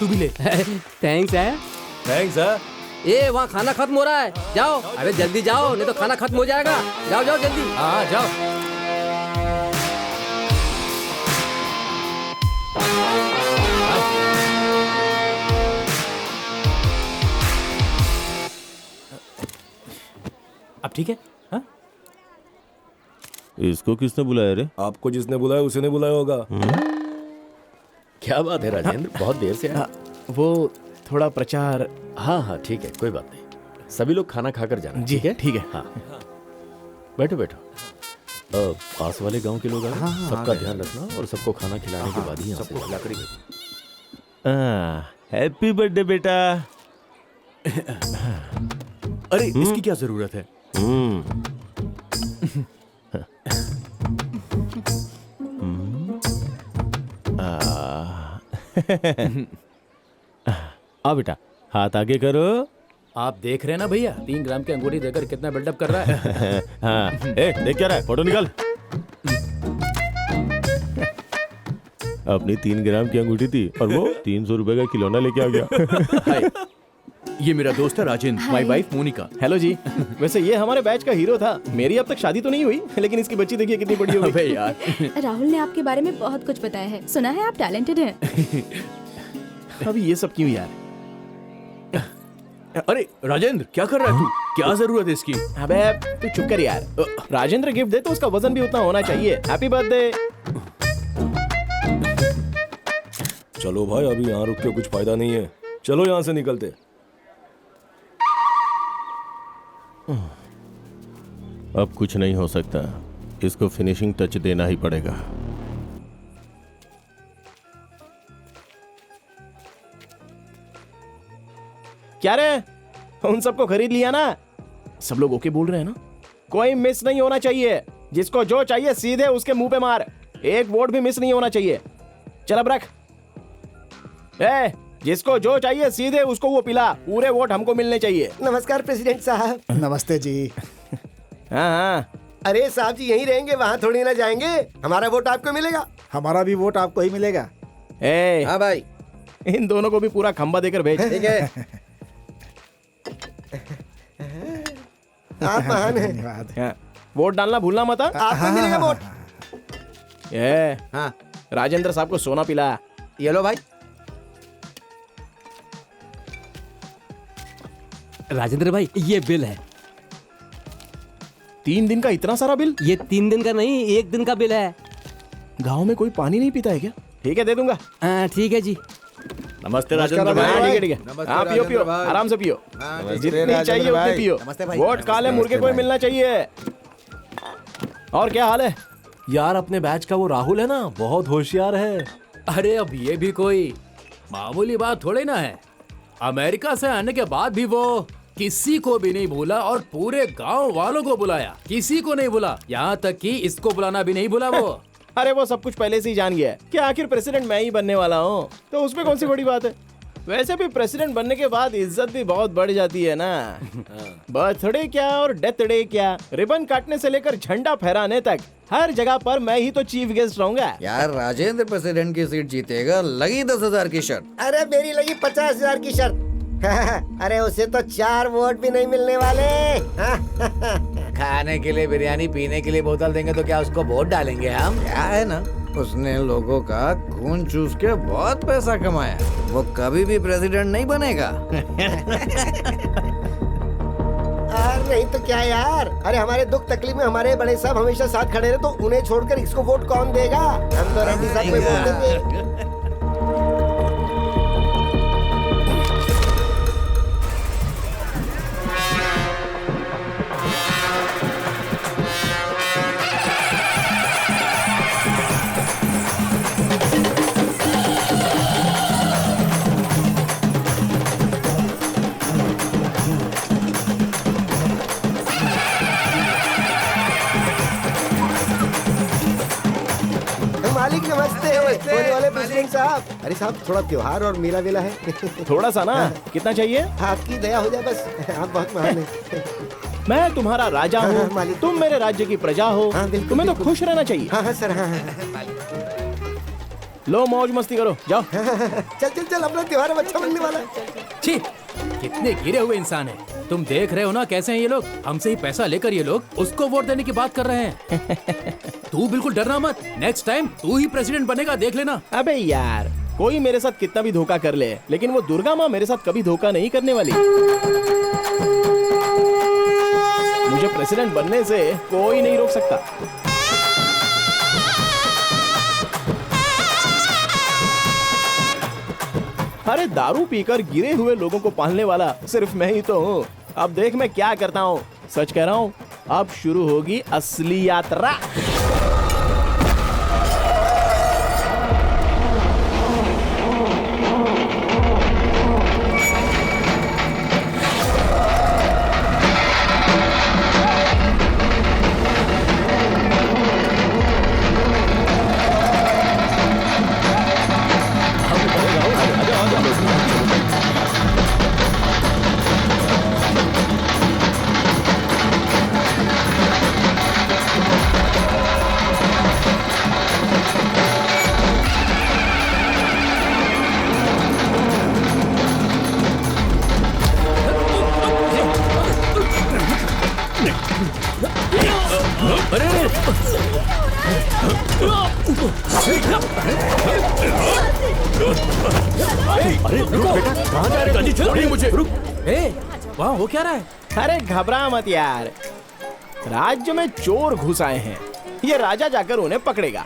तू भी ले। थैंक्स है। थैंक्स है। ए वहाँ खाना खत्म हो रहा है, जाओ। अरे जल्दी जाओ, नहीं तो खाना खत्म हो जाएगा। जाओ जाओ जल्दी। हाँ जाओ। अब ठीक है? हाँ? इसको किसने बुलाया रे? आपको जिसने बुलाया उसी ने बुलाया होगा। क्या बात है राजेंद्र, बहुत देर से आए। वो थोड़ा प्रचार। हाँ हाँ ठीक है, कोई बात नहीं। सभी लोग खाना खाकर जाना। जी है, ठीक है। हाँ बैठो बैठो। पास वाले गांव के लोग आए, सबका ध्यान रखना और सबको खाना खिलाने के बाद ही यहाँ से सबको खिलाकर ही। हैप्पी बर्थडे बेटा। अरे इसकी क्या जरूरत है? आ बेटा, हाथ आगे करो। आप देख रहे हैं ना भैया, 3 ग्राम की अंगूठी देकर कितना बिल्डअप कर रहा है। हाँ, देख क्या रहा है, फोटो निकाल। अपनी 3 ग्राम की अंगूठी थी और वो 300 रुपए का खिलौना लेके आ गया। हाय, ये मेरा दोस्त है Rajendra, my wife Monika. Hello ji. वैसे ये हमारे बैच का हीरो था। मेरी अब तक शादी तो नहीं हुई, लेकिन इसकी बच्ची देखिए कितनी बड़ी हो गई यार। राहुल ने आपके बारे में बहुत कुछ बताया है, सुना है आप टैलेंटेड हैं। अभी ये सब क्यों यार? अरे राजेंद्र क्या कर रहा है तू? क्या जरूरत है इसकी? अबे तू चुप कर यार। राजेंद्र गिफ्ट दे तो उसका वजन भी उतना होना चाहिए। Happy birthday. चलो भाई, अभी यहाँ रुक के कुछ फायदा नहीं है, चलो यहाँ से निकलते। अब कुछ नहीं हो सकता, इसको फिनिशिंग टच देना ही पड़ेगा। क्या रे, उन सबको खरीद लिया ना? सब लोग ओके बोल रहे हैं ना? कोई मिस नहीं होना चाहिए, जिसको जो चाहिए सीधे उसके मुंह पे मार। एक वोट भी मिस नहीं होना चाहिए। चल अब रख। जिसको जो चाहिए सीधे उसको वो पिला, पूरे वोट हमको मिलने चाहिए। नमस्कार प्रेसिडेंट साहब। नमस्ते जी। हाँ। अरे साहब जी यहीं रहेंगे, वहाँ थोड़ी ना जाएंगे। हमारा वोट आपको मिलेगा। हमारा भी वोट आपको ही मिलेगा। हाँ भाई, इन दोनों को भी पूरा खंबा देकर भेज। ठीक है। आप महान हैं। हाँ, वोट डालना भूलना मत। आपको मिलेगा वोट। ये हाँ, राजेंद्र साहब को सोना पिला। ये लो भाई। राजेंद्र भाई ये बिल है। 3 दिन का इतना सारा बिल? ये 3 दिन का नहीं, 1 दिन का बिल है। गांव में कोई पानी नहीं पीता है क्या? ठीक है दे दूंगा। ठीक है जी। नमस्ते राजेंद्र भाई। ठीक है हाँ पियो पियो, आराम से पियो, जितनी चाहिए उतनी पियो। वोट काले मुर्गे को ही मिलना चाहिए। और क्या हाल है यार? अपने बैच का वो राहुल है ना, बहुत होशियार है। अरे अब ये भी कोई मामूली बात थोड़ी ना है। अमेरिका से आने के बाद भी वो किसी को भी नहीं भूला और पूरे गांव वालों को बुलाया, किसी को नहीं भूला, यहाँ तक कि इसको बुलाना भी नहीं भूला वो। अरे वो सब कुछ पहले से ही जान गया है कि आखिर प्रेसिडेंट मैं ही बनने वाला हूँ, तो उसमें कौन सी बड़ी बात है। वैसे भी प्रेसिडेंट बनने के बाद इज्जत भी बहुत बढ़ जाती है ना। बर्थडे क्या और डेथ डे क्या, रिबन काटने से लेकर झंडा फहराने तक हर जगह पर मैं ही तो चीफ गेस्ट रहूंगा। यार राजेंद्र प्रेसिडेंट की सीट जीतेगा, लगी 10,000 की शर्त। अरे मेरी लगी 50,000 की शर्त। अरे उसे तो 4 वोट भी नहीं मिलने वाले। खाने के लिए बिरयानी, पीने के लिए बोतल देंगे तो क्या उसको वोट डालेंगे हम? क्या है ना, उसने लोगों का खून चूस के बहुत पैसा कमाया, वो कभी भी प्रेसिडेंट नहीं बनेगा। अरे नहीं तो क्या यार, अरे हमारे दुख तकलीफ में हमारे बड़े साहब हमेशा साथ खड़े रहे, तो उन्हें छोड़कर इसको वोट कौन देगा? हम तो रेड्डी साहब को वोट देंगे। मालिक नमस्ते। होने वाले प्रेसिडेंट साहब। अरे साहब थोड़ा त्योहार और मेला वेला है। थोड़ा सा ना। कितना चाहिए? आपकी दया हो जाए बस, आप बहुत महान हैं। मैं तुम्हारा राजा हूँ, तुम मेरे राज्य की प्रजा हो, तुम्हें तो खुश रहना चाहिए। हाँ सर। हाँ लो मौज मस्ती करो, जाओ। चल चल चल, अपना त्योहार अच्छा बनने वाला है। छी, कितने गिरे हुए इंसान हैं। तुम देख रहे हो ना कैसे हैं ये लोग। हमसे ही पैसा लेकर ये लोग उसको वोट देने की बात कर रहे हैं। तू बिल्कुल डरना मत, नेक्स्ट टाइम तू ही प्रेसिडेंट बनेगा, देख लेना। अबे यार, कोई मेरे साथ कितना भी धोखा कर ले, लेकिन वो दुर्गा माँ मेरे साथ कभी धोखा नहीं करने वाली। मुझे प्रेसिडेंट बनने से कोई नहीं रोक सकता। अरे दारू पीकर गिरे हुए लोगों को पालने वाला सिर्फ मैं ही तो हूँ। अब देख मैं क्या करता हूँ, सच कह रहा हूँ, अब शुरू होगी असली यात्रा। वहाँ हो क्या रहा है? अरे घबरा मत यार, राज्य में चोर घुस आए हैं, ये राजा जाकर उन्हें पकड़ेगा,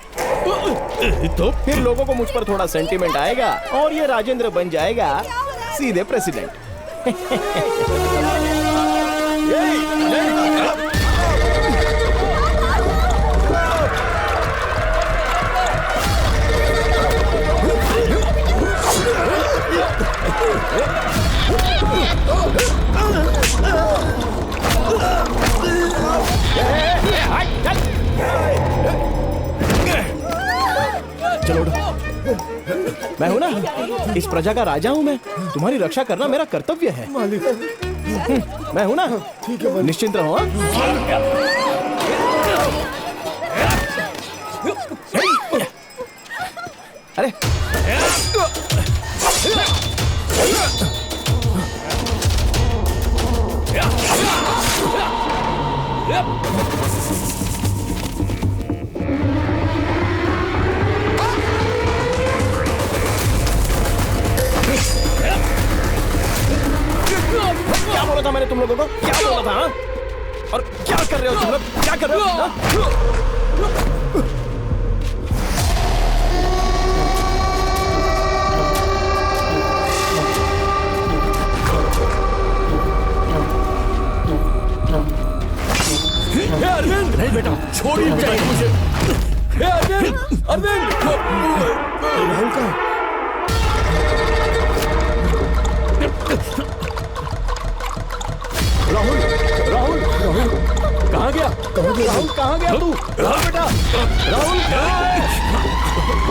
तो फिर लोगों को मुझ पर थोड़ा सेंटीमेंट आएगा और ये राजेंद्र बन जाएगा सीधे प्रेसिडेंट। चलो मैं हूं ना, इस प्रजा का राजा हूं मैं, तुम्हारी रक्षा करना मेरा कर्तव्य है। मैं हूं ना, ठीक है, निश्चिंत रहो। अरे क्या बोला था मैंने तुम लोगों को? क्या बोला था? हाँ? और क्या कर रहे हो तुम लोग? क्या कर रहे हो? हाँ? अरविंद, नहीं बेटा, छोड़िए बेटा मुझे। अरविंद, अरविंद, राहुल का राहुल, राहुल, राहुल, कहाँ गया? राहुल कहाँ गया तू? राहुल बेटा, राहुल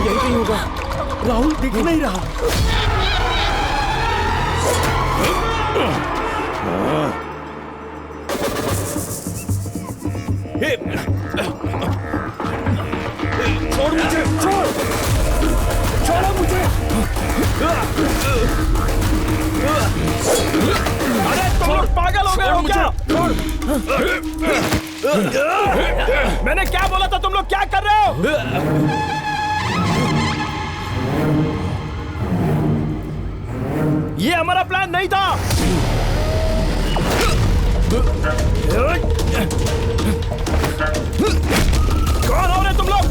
यही कहीं होगा। राहुल दिख नहीं रहा। छोड़ मुझे, छोड़, छोड़ो मुझे। अरे तुम लोग पागल हो गए हो क्या? मैंने क्या बोला था? तुम लोग क्या कर रहे हो? ये हमारा प्लान नहीं था। कौन हो रहे तुम लोग?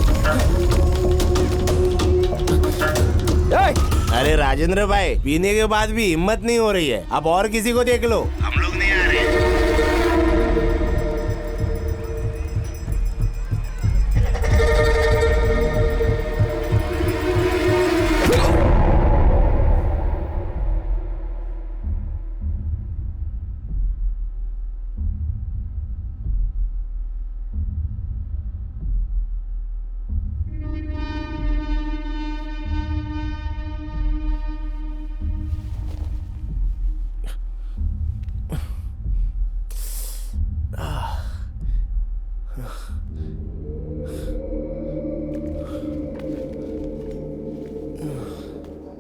अरे राजेंद्र भाई, पीने के बाद भी हिम्मत नहीं हो रही है। अब और किसी को देख लो। हम लोग नहीं आ रहे।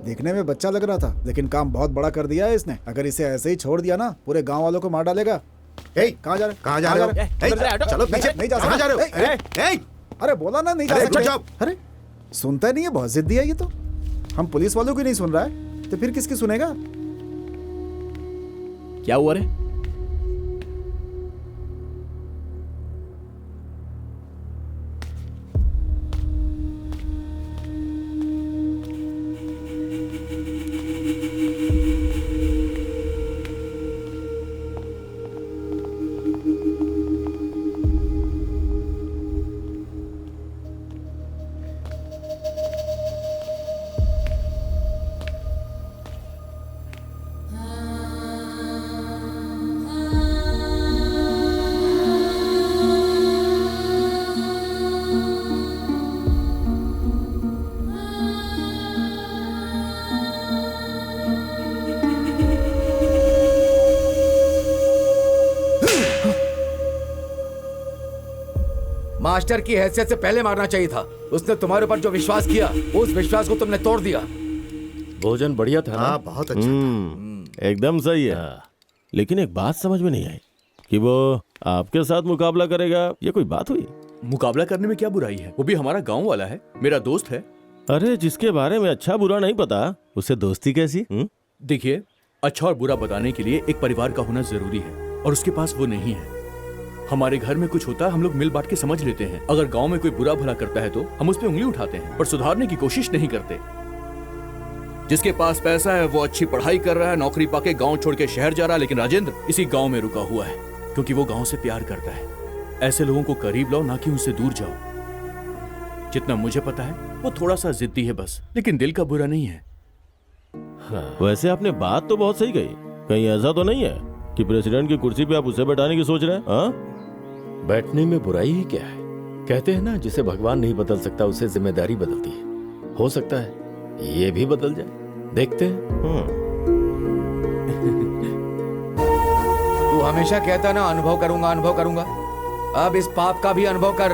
देखने में बच्चा लग रहा था, लेकिन काम बहुत बड़ा कर दिया है इसने। अगर इसे ऐसे ही छोड़ दिया ना, पूरे गांव वालों को मार डालेगा। कहाँ जा रहे? कहाँ जा रहे हो? चलो पीछे। नहीं जा कहाँ जा सकते। रहे हो? अरे बोला ना नहीं जा सकते। अरे सुनता ही नहीं है, बहुत जिद्दी है ये तो। हम पुलिस वालों की नहीं सुन रहा है तो फिर किसकी सुनेगा? क्या हुआ रे? मास्टर की हैसियत से पहले मारना चाहिए था। उसने तुम्हारे ऊपर जो विश्वास किया, उस विश्वास को तुमने तोड़ दिया। भोजन बढ़िया था ना? बहुत अच्छा। एकदम सही है। लेकिन एक बात समझ में नहीं आई कि वो आपके साथ मुकाबला करेगा। ये कोई बात हुई? मुकाबला करने में क्या बुराई है? वो भी हमारा गांव वाला है, मेरा दोस्त है। अरे जिसके बारे में अच्छा बुरा नहीं पता, उससे दोस्ती कैसी? देखिए, अच्छा और बुरा बताने के लिए एक परिवार का होना जरूरी है, और उसके पास वो नहीं है। हमारे घर में कुछ होता है, हम लोग मिल बांट के समझ लेते हैं। अगर गांव में कोई बुरा भला करता है तो हम उस पर उंगली उठाते हैं, पर सुधारने की कोशिश नहीं करते। जिसके पास पैसा है वो अच्छी पढ़ाई कर रहा है, नौकरी पाके गांव छोड़ के शहर जा रहा है, लेकिन राजेंद्र इसी गांव में रुका हुआ है क्योंकि वो गांव से प्यार करता है। ऐसे लोगों को करीब लाओ, ना कि उनसे दूर जाओ। जितना मुझे पता है वो थोड़ा सा जिद्दी है बस, लेकिन दिल का बुरा नहीं है। वैसे आपने बात तो बहुत सही कही। कहीं ऐसा तो नहीं है कि प्रेसिडेंट की कुर्सी पे आप उसे बैठाने की सोच रहे हैं? हाँ? बैठने में बुराई ही क्या है? कहते हैं ना, जिसे भगवान नहीं बदल सकता उसे जिम्मेदारी बदलती है। हो सकता है ये भी बदल जाए, देखते हैं। तू हमेशा कहता ना अनुभव करूंगा, अनुभव करूंगा। अब इस पाप का भी अनुभव कर।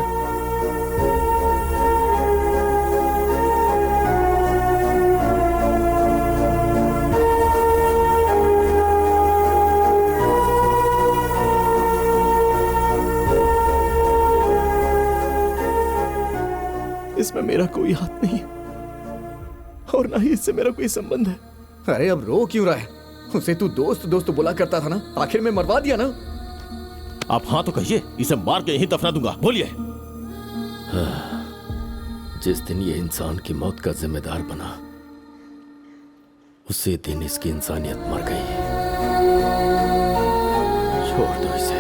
इसमें मेरा कोई हाथ नहीं है और ना ही इससे मेरा कोई संबंध है। अरे अब रो क्यों रहा है? उसे तू दोस्त दोस्त बोला करता था ना, आखिर में मरवा दिया ना। आप हाँ तो कहिए, इसे मार के यहीं दफना दूंगा। बोलिए। जिस दिन ये इंसान की मौत का जिम्मेदार बना, उसी दिन इसकी इंसानियत मर गई। छोड़ दो इसे।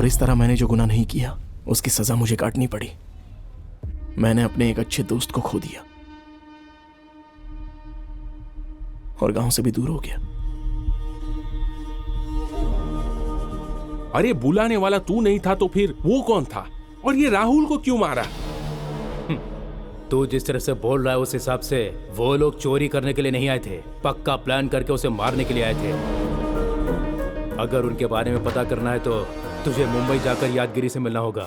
इस तरह मैंने जो गुनाह नहीं किया उसकी सजा मुझे काटनी पड़ी। मैंने अपने एक अच्छे दोस्त को खो दिया और गांव से भी दूर हो गया। अरे बुलाने वाला तू नहीं था तो फिर वो कौन था? और ये राहुल को क्यों मारा? तू जिस तरह से बोल रहा है उस हिसाब से वो लोग चोरी करने के लिए नहीं आए थे, पक्का प्लान करके उसे मारने के लिए आए थे। अगर उनके बारे में पता करना है तो तुझे मुंबई जाकर यादगिरी से मिलना होगा।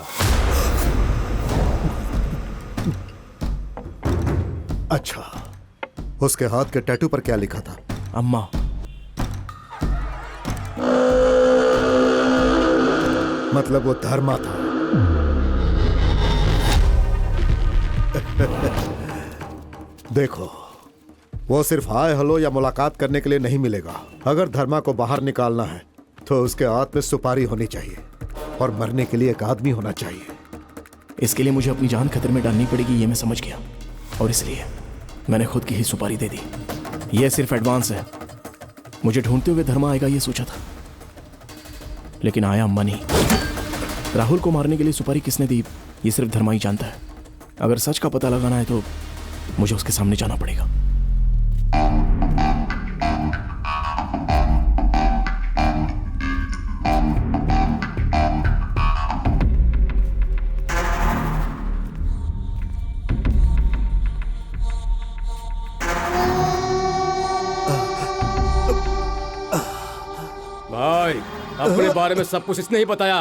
अच्छा, उसके हाथ के टैटू पर क्या लिखा था? अम्मा। मतलब वो धर्मा था। देखो, वो सिर्फ हाय हेलो या मुलाकात करने के लिए नहीं मिलेगा। अगर धर्मा को बाहर निकालना है तो उसके हाथ में सुपारी होनी चाहिए और मरने के लिए एक आदमी होना चाहिए। इसके लिए मुझे अपनी जान खतरे में डालनी पड़ेगी, ये मैं समझ गया, और इसलिए मैंने खुद की ही सुपारी दे दी। यह सिर्फ एडवांस है। मुझे ढूंढते हुए धर्मा आएगा ये सोचा था, लेकिन आया अम्मा नहीं। राहुल को मारने के लिए सुपारी किसने दी ये सिर्फ धर्मा ही जानता है। अगर सच का पता लगाना है तो मुझे उसके सामने जाना पड़ेगा। भाई, अपने बारे में सब कुछ इसने ही बताया।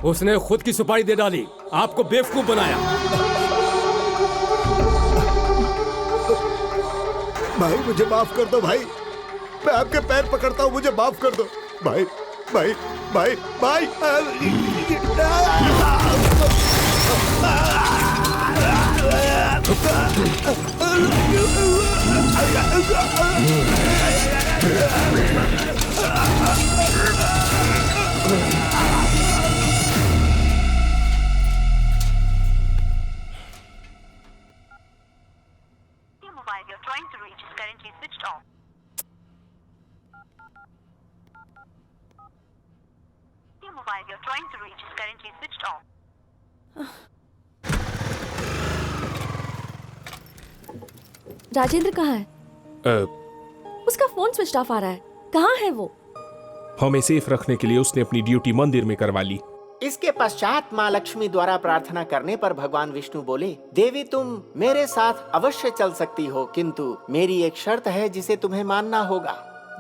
उसने खुद की सुपारी दे डाली, आपको बेवकूफ बनाया। भाई मुझे माफ कर दो भाई, मैं आपके पैर पकड़ता हूँ, मुझे माफ कर दो भाई। भाई भाई भाई राजेंद्र कहाँ है? उसका फोन स्विच ऑफ आ रहा है। कहाँ है वो? हमें सेफ रखने के लिए उसने अपनी ड्यूटी मंदिर में करवा ली। इसके पश्चात माँ लक्ष्मी द्वारा प्रार्थना करने पर भगवान विष्णु बोले, देवी तुम मेरे साथ अवश्य चल सकती हो, किंतु मेरी एक शर्त है जिसे तुम्हें मानना होगा।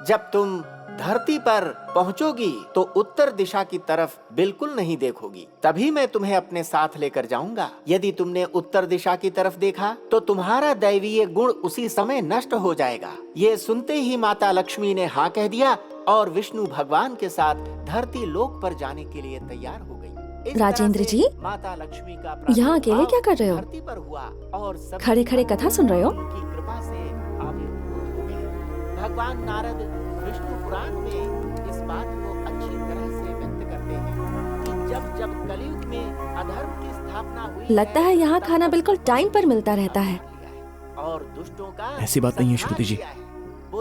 जब तुम धरती पर पहुंचोगी तो उत्तर दिशा की तरफ बिल्कुल नहीं देखोगी, तभी मैं तुम्हें अपने साथ लेकर जाऊंगा। यदि तुमने उत्तर दिशा की तरफ देखा तो तुम्हारा दैवीय गुण उसी समय नष्ट हो जाएगा। ये सुनते ही माता लक्ष्मी ने हाँ कह दिया और विष्णु भगवान के साथ धरती लोक पर जाने के लिए तैयार हो गई। राजेंद्र जी, माता लक्ष्मी का यहाँ अकेले क्या कर रहे हो? धरती पर हुआ और खड़े खड़े कथा सुन रहे हो? की कृपा से आविर्भूत हो गए। भगवान नारद विष्णु पुराण में इस बात को अच्छी तरह से व्यक्त करते हैं कि जब जब कलयुग में अधर्म की स्थापना हुई, लगता है यहाँ खाना बिल्कुल टाइम पर मिलता रहता है। और दुष्टों का ऐसी बात नहीं है श्रुति जी।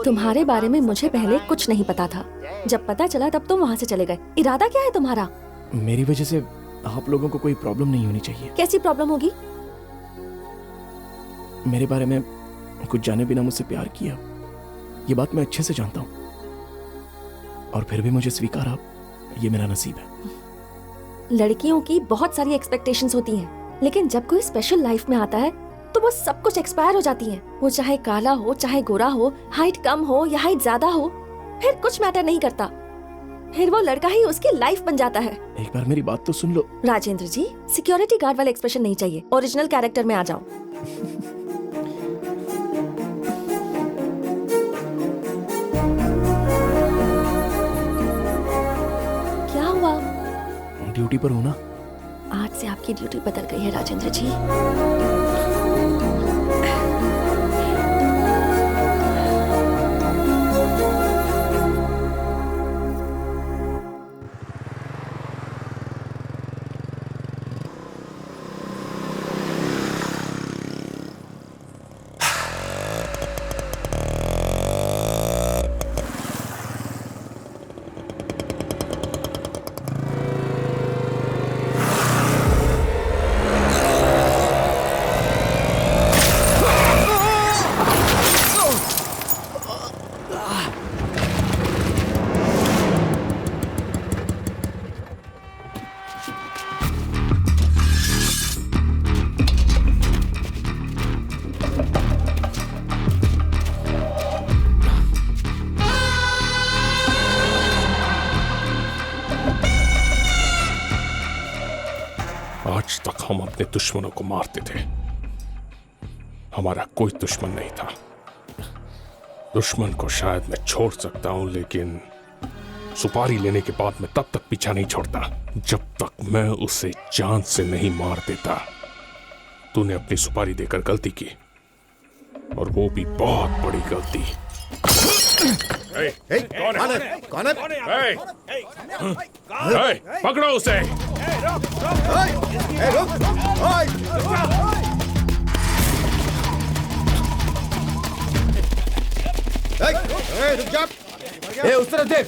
तुम्हारे बारे में मुझे पहले कुछ नहीं पता था, जब पता चला तब तुम वहाँ से चले गए। इरादा क्या है तुम्हारा? मेरी वजह से आप लोगों को कोई प्रॉब्लम नहीं होनी चाहिए। कैसी प्रॉब्लम होगी? मेरे बारे में कुछ जाने बिना मुझसे प्यार किया, ये बात मैं अच्छे से जानता हूँ, और फिर भी मुझे स्वीकारा, ये मेरा नसीब है। लड़कियों की बहुत सारी एक्सपेक्टेशंस होती हैं, लेकिन जब कोई स्पेशल लाइफ में आता है तो वो सब कुछ एक्सपायर हो जाती है। वो चाहे काला हो, चाहे गोरा हो, हाइट कम हो या हाइट ज्यादा हो, फिर कुछ मैटर नहीं करता, फिर वो लड़का ही उसकी लाइफ बन जाता है। एक बार मेरी बात तो सुन लो। राजेंद्र जी, सिक्योरिटी गार्ड वाले एक्सप्रेशन नहीं चाहिए, ओरिजिनल कैरेक्टर में आ जाओ। क्या हुआ? ड्यूटी पर हो ना? आज से आपकी ड्यूटी बदल गई है राजेंद्र जी। आज तक हम अपने दुश्मनों को मारते थे, हमारा कोई दुश्मन नहीं था। दुश्मन को शायद मैं छोड़ सकता हूं, लेकिन सुपारी लेने के बाद मैं तब तक पीछा नहीं छोड़ता जब तक मैं उसे जान से नहीं मार देता। तूने अपनी सुपारी देकर गलती की, और वो भी बहुत बड़ी गलती। कौन है? पकड़ो उसे। रुक जा। उस तरफ देख।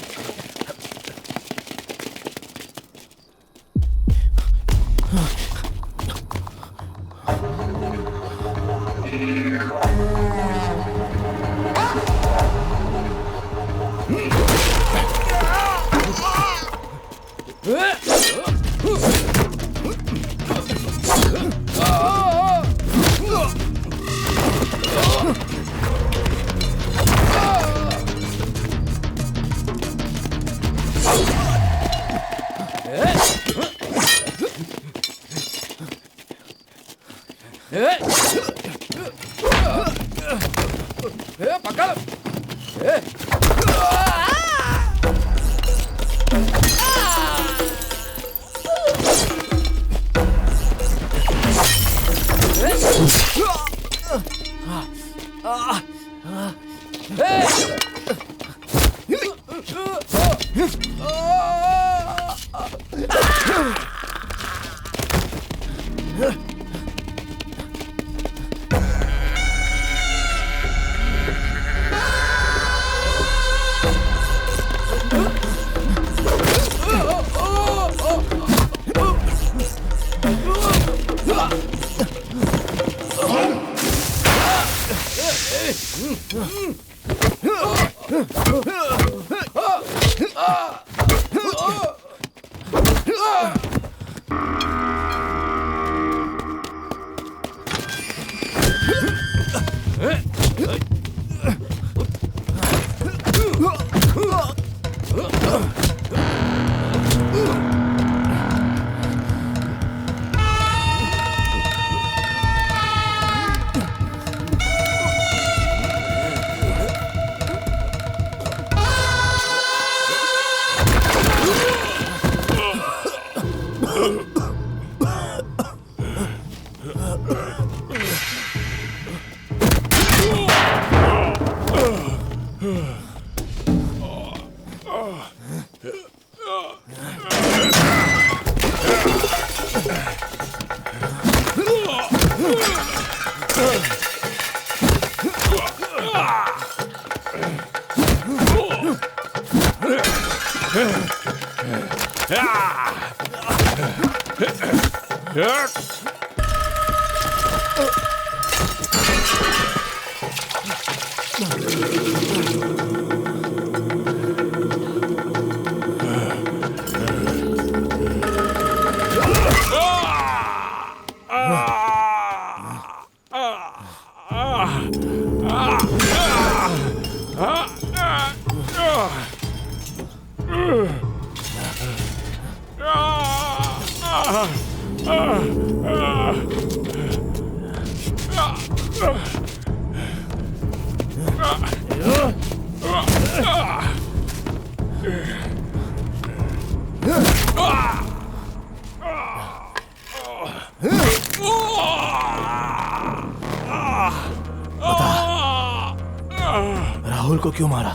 को क्यों मारा?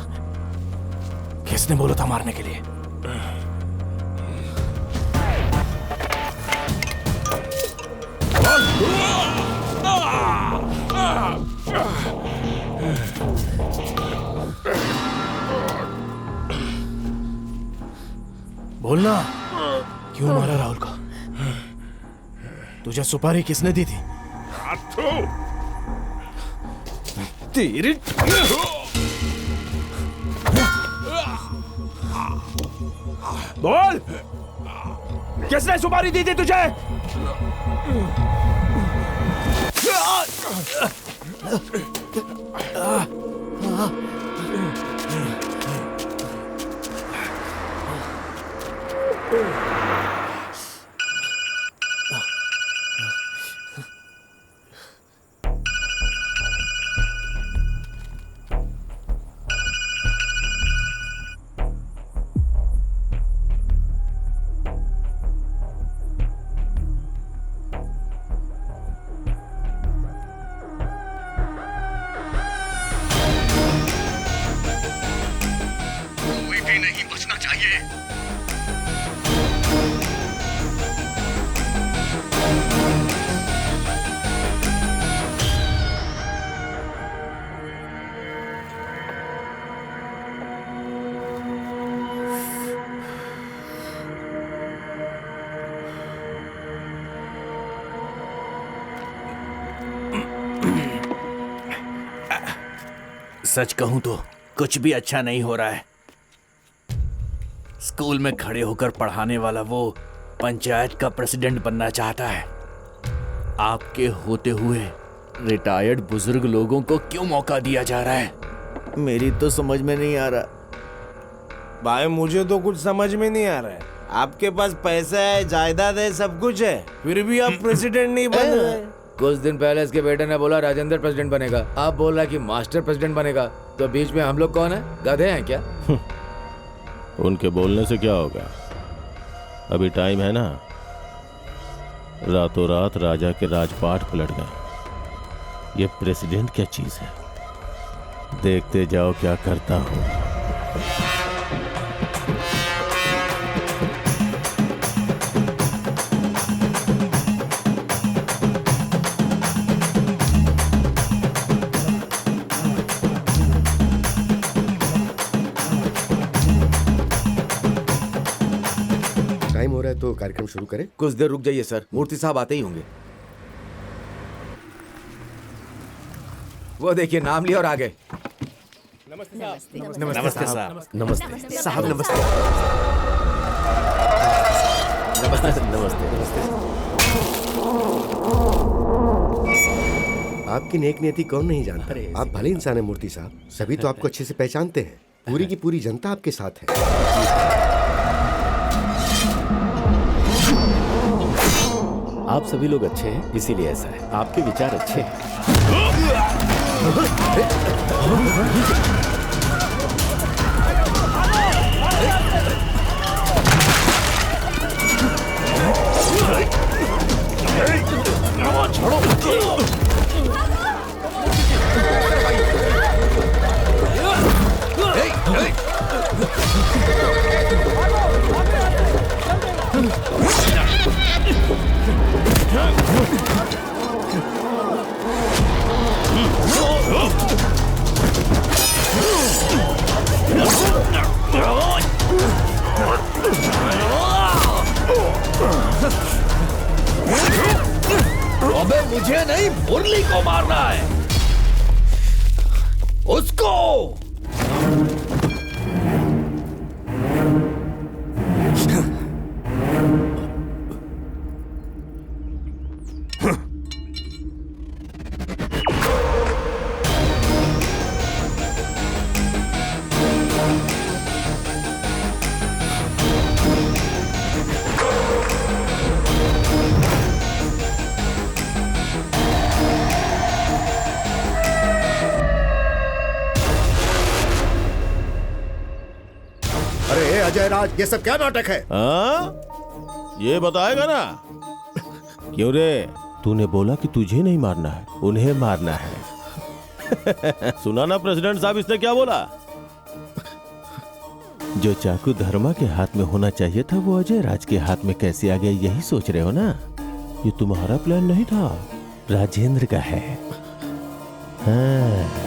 किसने बोला था मारने के लिए? बोलना, क्यों मारा राहुल को? तुझे सुपारी किसने दी थी? तेरी बोल, किसने सुपारी दी थी तुझे? कोई भी नहीं बचना चाहिए। सच कहूं तो कुछ भी अच्छा नहीं हो रहा है। स्कूल में खड़े होकर पढ़ाने वाला वो पंचायत का प्रेसिडेंट बनना चाहता है। आपके होते हुए रिटायर्ड बुजुर्ग लोगों को क्यों मौका दिया जा रहा है? मेरी तो समझ में नहीं आ रहा भाई, मुझे तो कुछ समझ में नहीं आ रहा है। आपके पास पैसा है, जायदाद है, सब कुछ है, फिर भी आप प्रेसिडेंट नहीं बन रहे। कुछ दिन पहले इसके बेटे ने बोला राजेंद्र प्रेसिडेंट बनेगा, आप बोल रहा है कि मास्टर प्रेसिडेंट बनेगा। तो बीच में हम लोग कौन है? गधे हैं क्या? उनके बोलने से क्या होगा? अभी टाइम है ना। रातों रात राजा के राजपाट पलट गए। ये प्रेसिडेंट क्या चीज है? देखते जाओ क्या करता हूं। टाइम हो रहा है तो कार्यक्रम शुरू करें। कुछ देर रुक जाइए सर, मूर्ति साहब आते ही होंगे। वो देखिए नाम लिया और आ गए। नमस्ते साहब। नमस्ते साहब। नमस्ते साहब, नमस्ते। नमस्ते। आपकी नेक नियति कौन नहीं जानता। आप भले इंसान है मूर्ति साहब, सभी तो आपको अच्छे से पहचानते हैं। पूरी की पूरी जनता आपके साथ है। आप सभी लोग अच्छे हैं, इसीलिए ऐसा है। आपके विचार अच्छे हैं। अबे मुझे नहीं, मुरली को मारना है। उसको अजय राज, ये सब क्या नाटक है? ये बताएगा ना। क्यों रे? तूने बोला कि तुझे नहीं मारना है, उन्हें मारना है। सुना ना प्रेसिडेंट साहब, इसने क्या बोला? जो चाकू धर्मा के हाथ में होना चाहिए था वो अजय राज के हाथ में कैसे आ गया, यही सोच रहे हो ना? ये तुम्हारा प्लान नहीं था, राजेंद्र का है। हाँ।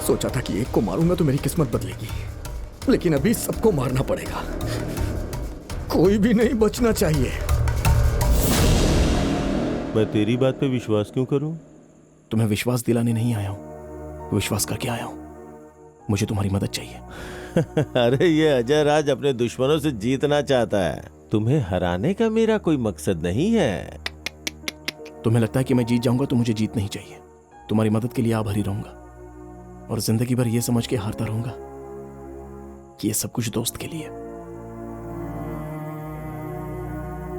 सोचा था कि एक को मारूंगा तो मेरी किस्मत बदलेगी, लेकिन अभी सबको मारना पड़ेगा। कोई भी नहीं बचना चाहिए। मैं तेरी बात पे विश्वास क्यों करूं? तुम्हें विश्वास दिलाने नहीं आया हूं, विश्वास करके आया हूं। मुझे तुम्हारी मदद चाहिए। अरे ये अजय राज अपने दुश्मनों से जीतना चाहता है, तुम्हें हराने का मेरा कोई मकसद नहीं है। तुम्हें लगता है कि मैं जीत जाऊंगा तो मुझे जीत नहीं चाहिए। तुम्हारी मदद के लिए आभारी रहूंगा और जिंदगी भर ये समझ के हारता रहूंगा कि ये सब कुछ दोस्त के लिए।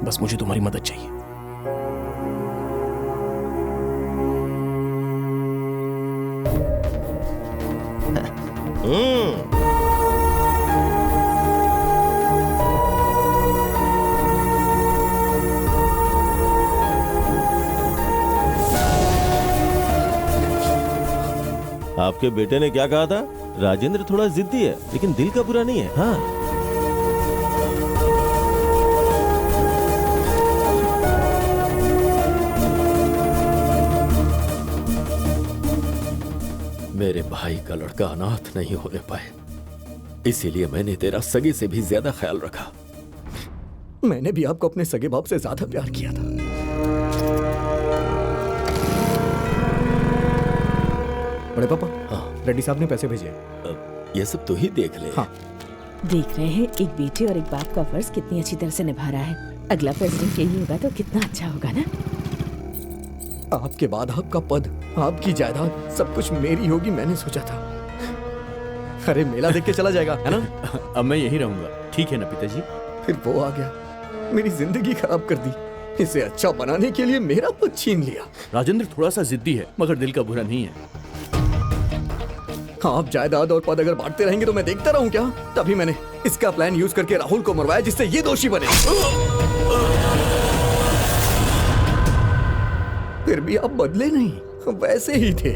बस मुझे तुम्हारी मदद चाहिए। आपके बेटे ने क्या कहा था? राजेंद्र थोड़ा जिद्दी है लेकिन दिल का बुरा नहीं है। हाँ, मेरे भाई का लड़का अनाथ नहीं होने पाए, इसीलिए मैंने तेरा सगे से भी ज्यादा ख्याल रखा। मैंने भी आपको अपने सगे बाप से ज्यादा प्यार किया था। बड़े पापा, हाँ, रेड्डी साहब ने पैसे भेजे। ये सब तो ही देख ले। हाँ। देख रहे हैं एक बेटे और एक बाप का फर्ज कितनी अच्छी तरह से निभा रहा है। अगला प्रेसिडेंट यही होगा तो कितना अच्छा होगा ना। आपके बाद आपका पद, आपकी जायदाद, सब कुछ मेरी होगी, मैंने सोचा था। अरे मेला देख के चला जाएगा, है ना? अब मैं यही रहूंगा। ठीक है ना पिताजी? फिर वो आ गया, मेरी जिंदगी खराब कर दी। इसे अच्छा बनाने के लिए मेरा पद छीन लिया। राजेंद्र थोड़ा सा जिद्दी है मगर दिल का बुरा नहीं है। आप जायदाद और पद अगर बांटते रहेंगे तो मैं देखता रहूं क्या? तभी मैंने इसका प्लान यूज करके राहुल को मरवाया जिससे ये दोषी बने। फिर भी आप बदले नहीं, वैसे ही थे।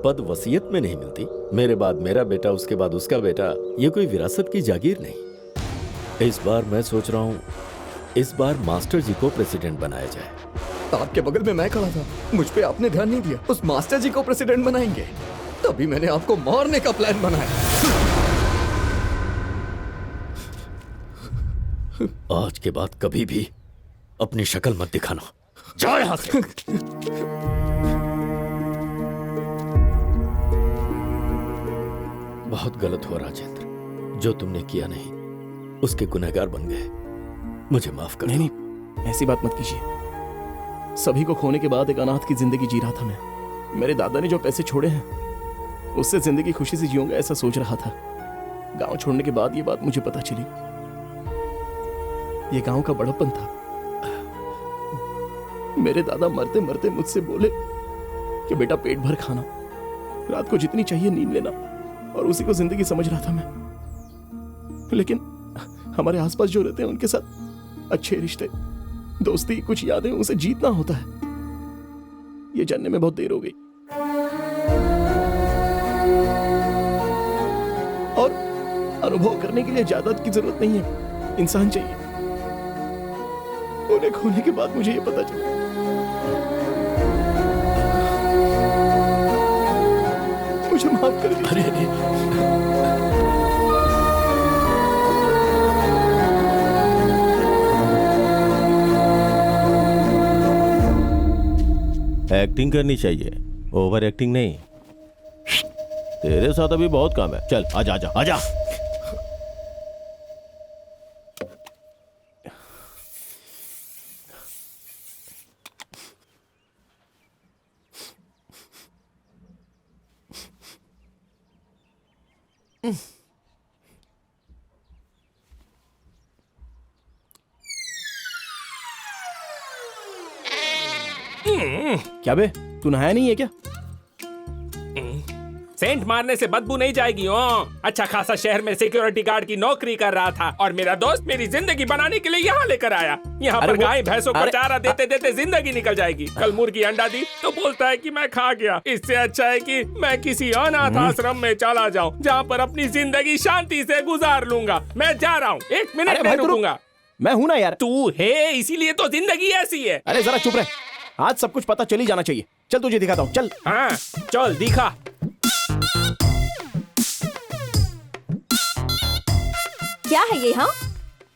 पद वसीयत में नहीं मिलती। मेरे बाद मेरा बेटा, उसके बाद उसका बेटा, ये कोई विरासत की जागीर नहीं। इस बार मैं सोच रहा हूँ इस बार मास्टर जी को प्रेसिडेंट बनाया जाए। आपके बगल में मैं खड़ा था, मुझ पे आपने ध्यान नहीं दिया। उस मास्टर जी को प्रेसिडेंट बनाएंगे, तभी मैंने आपको मारने का प्लान बनाया। आज के बाद कभी भी अपनी शक्ल मत दिखाना। जाओ यहां से। बहुत गलत हुआ राजेंद्र, जो तुमने किया नहीं उसके गुनहगार बन गए। मुझे माफ कर। नहीं, ऐसी बात मत कीजिए। सभी को खोने के बाद एक अनाथ की जिंदगी जी रहा था मैं। मेरे दादा ने जो पैसे छोड़े हैं उससे जिंदगी खुशी से जीऊंगा ऐसा सोच रहा था। गांव छोड़ने के बाद ये बात मुझे पता चली। ये गांव का बड़प्पन था। मेरे दादा मरते मरते मुझसे बोले कि बेटा पेट भर खाना, रात को जितनी चाहिए नींद लेना, और उसी को जिंदगी समझ रहा था मैं। लेकिन हमारे आसपास जो रहते हैं उनके साथ अच्छे रिश्ते, दोस्ती, कुछ यादें, उसे जीतना होता है। ये जानने में बहुत देर हो गई। और अनुभव करने के लिए जायदाद की जरूरत नहीं है, इंसान चाहिए। उन्हें खोने के बाद मुझे ये पता चला। मुझे माफ कर दीजिए। एक्टिंग करनी चाहिए, ओवर एक्टिंग नहीं। तेरे साथ अभी बहुत काम है। चल आजा आजा आजा। क्या बे, तू नहाया नहीं है क्या? सेंट मारने से बदबू नहीं जाएगी। अच्छा खासा शहर में सिक्योरिटी गार्ड की नौकरी कर रहा था और मेरा दोस्त मेरी जिंदगी बनाने के लिए यहाँ लेकर आया। यहाँ पर गाय भैंसों को चारा देते देते जिंदगी निकल जाएगी। कल मुर्गी अंडा दी तो बोलता है कि मैं खा गया। इससे अच्छा है कि मैं किसी अनाथ आश्रम में चला जाऊँ जहाँ पर अपनी जिंदगी शांति से गुजार लूंगा। मैं जा रहा हूँ, 1 मिनट में रुकूंगा। मैं हूं ना यार। तू है इसीलिए तो जिंदगी ऐसी है। अरे जरा चुप रहे, आज सब कुछ पता चल ही जाना चाहिए। चल तुझे दिखाता हूँ, चल। हाँ चल दिखा। क्या है ये? हाँ,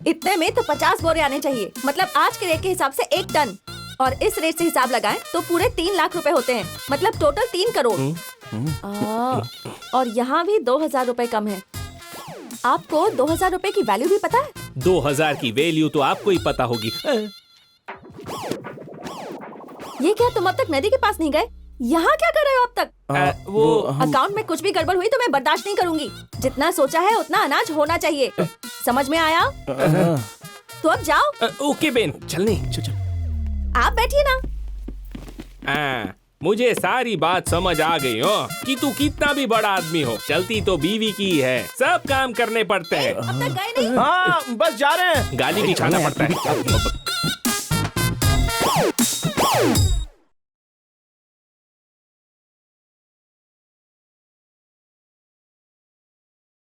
इतने में तो 50 बोरे आने चाहिए। मतलब आज के रेट के हिसाब से 1 टन, और इस रेट से हिसाब लगाएं तो पूरे 3 लाख रुपए होते हैं। मतलब टोटल 3 करोड़। और यहाँ भी 2000 रुपए कम है। आपको 2000 रुपए की वैल्यू भी पता है? 2000 की वैल्यू तो आपको ही पता होगी। ये क्या, तुम अब तक नदी के पास नहीं गए? यहाँ क्या कर रहे हो अब तक? वो अकाउंट में कुछ भी गड़बड़ हुई तो मैं बर्दाश्त नहीं करूंगी। जितना सोचा है उतना अनाज होना चाहिए। समझ में आया? तो अब जाओ। ओके बेन, चलने। चल। आप बैठिए ना। मुझे सारी बात समझ आ गई हो कि तू कितना भी बड़ा आदमी हो, चलती तो बीवी की है। सब काम करने पड़ते हैं। अब तक गए नहीं? हाँ, बस जा रहे हैं। गाली भी खाना पड़ता है।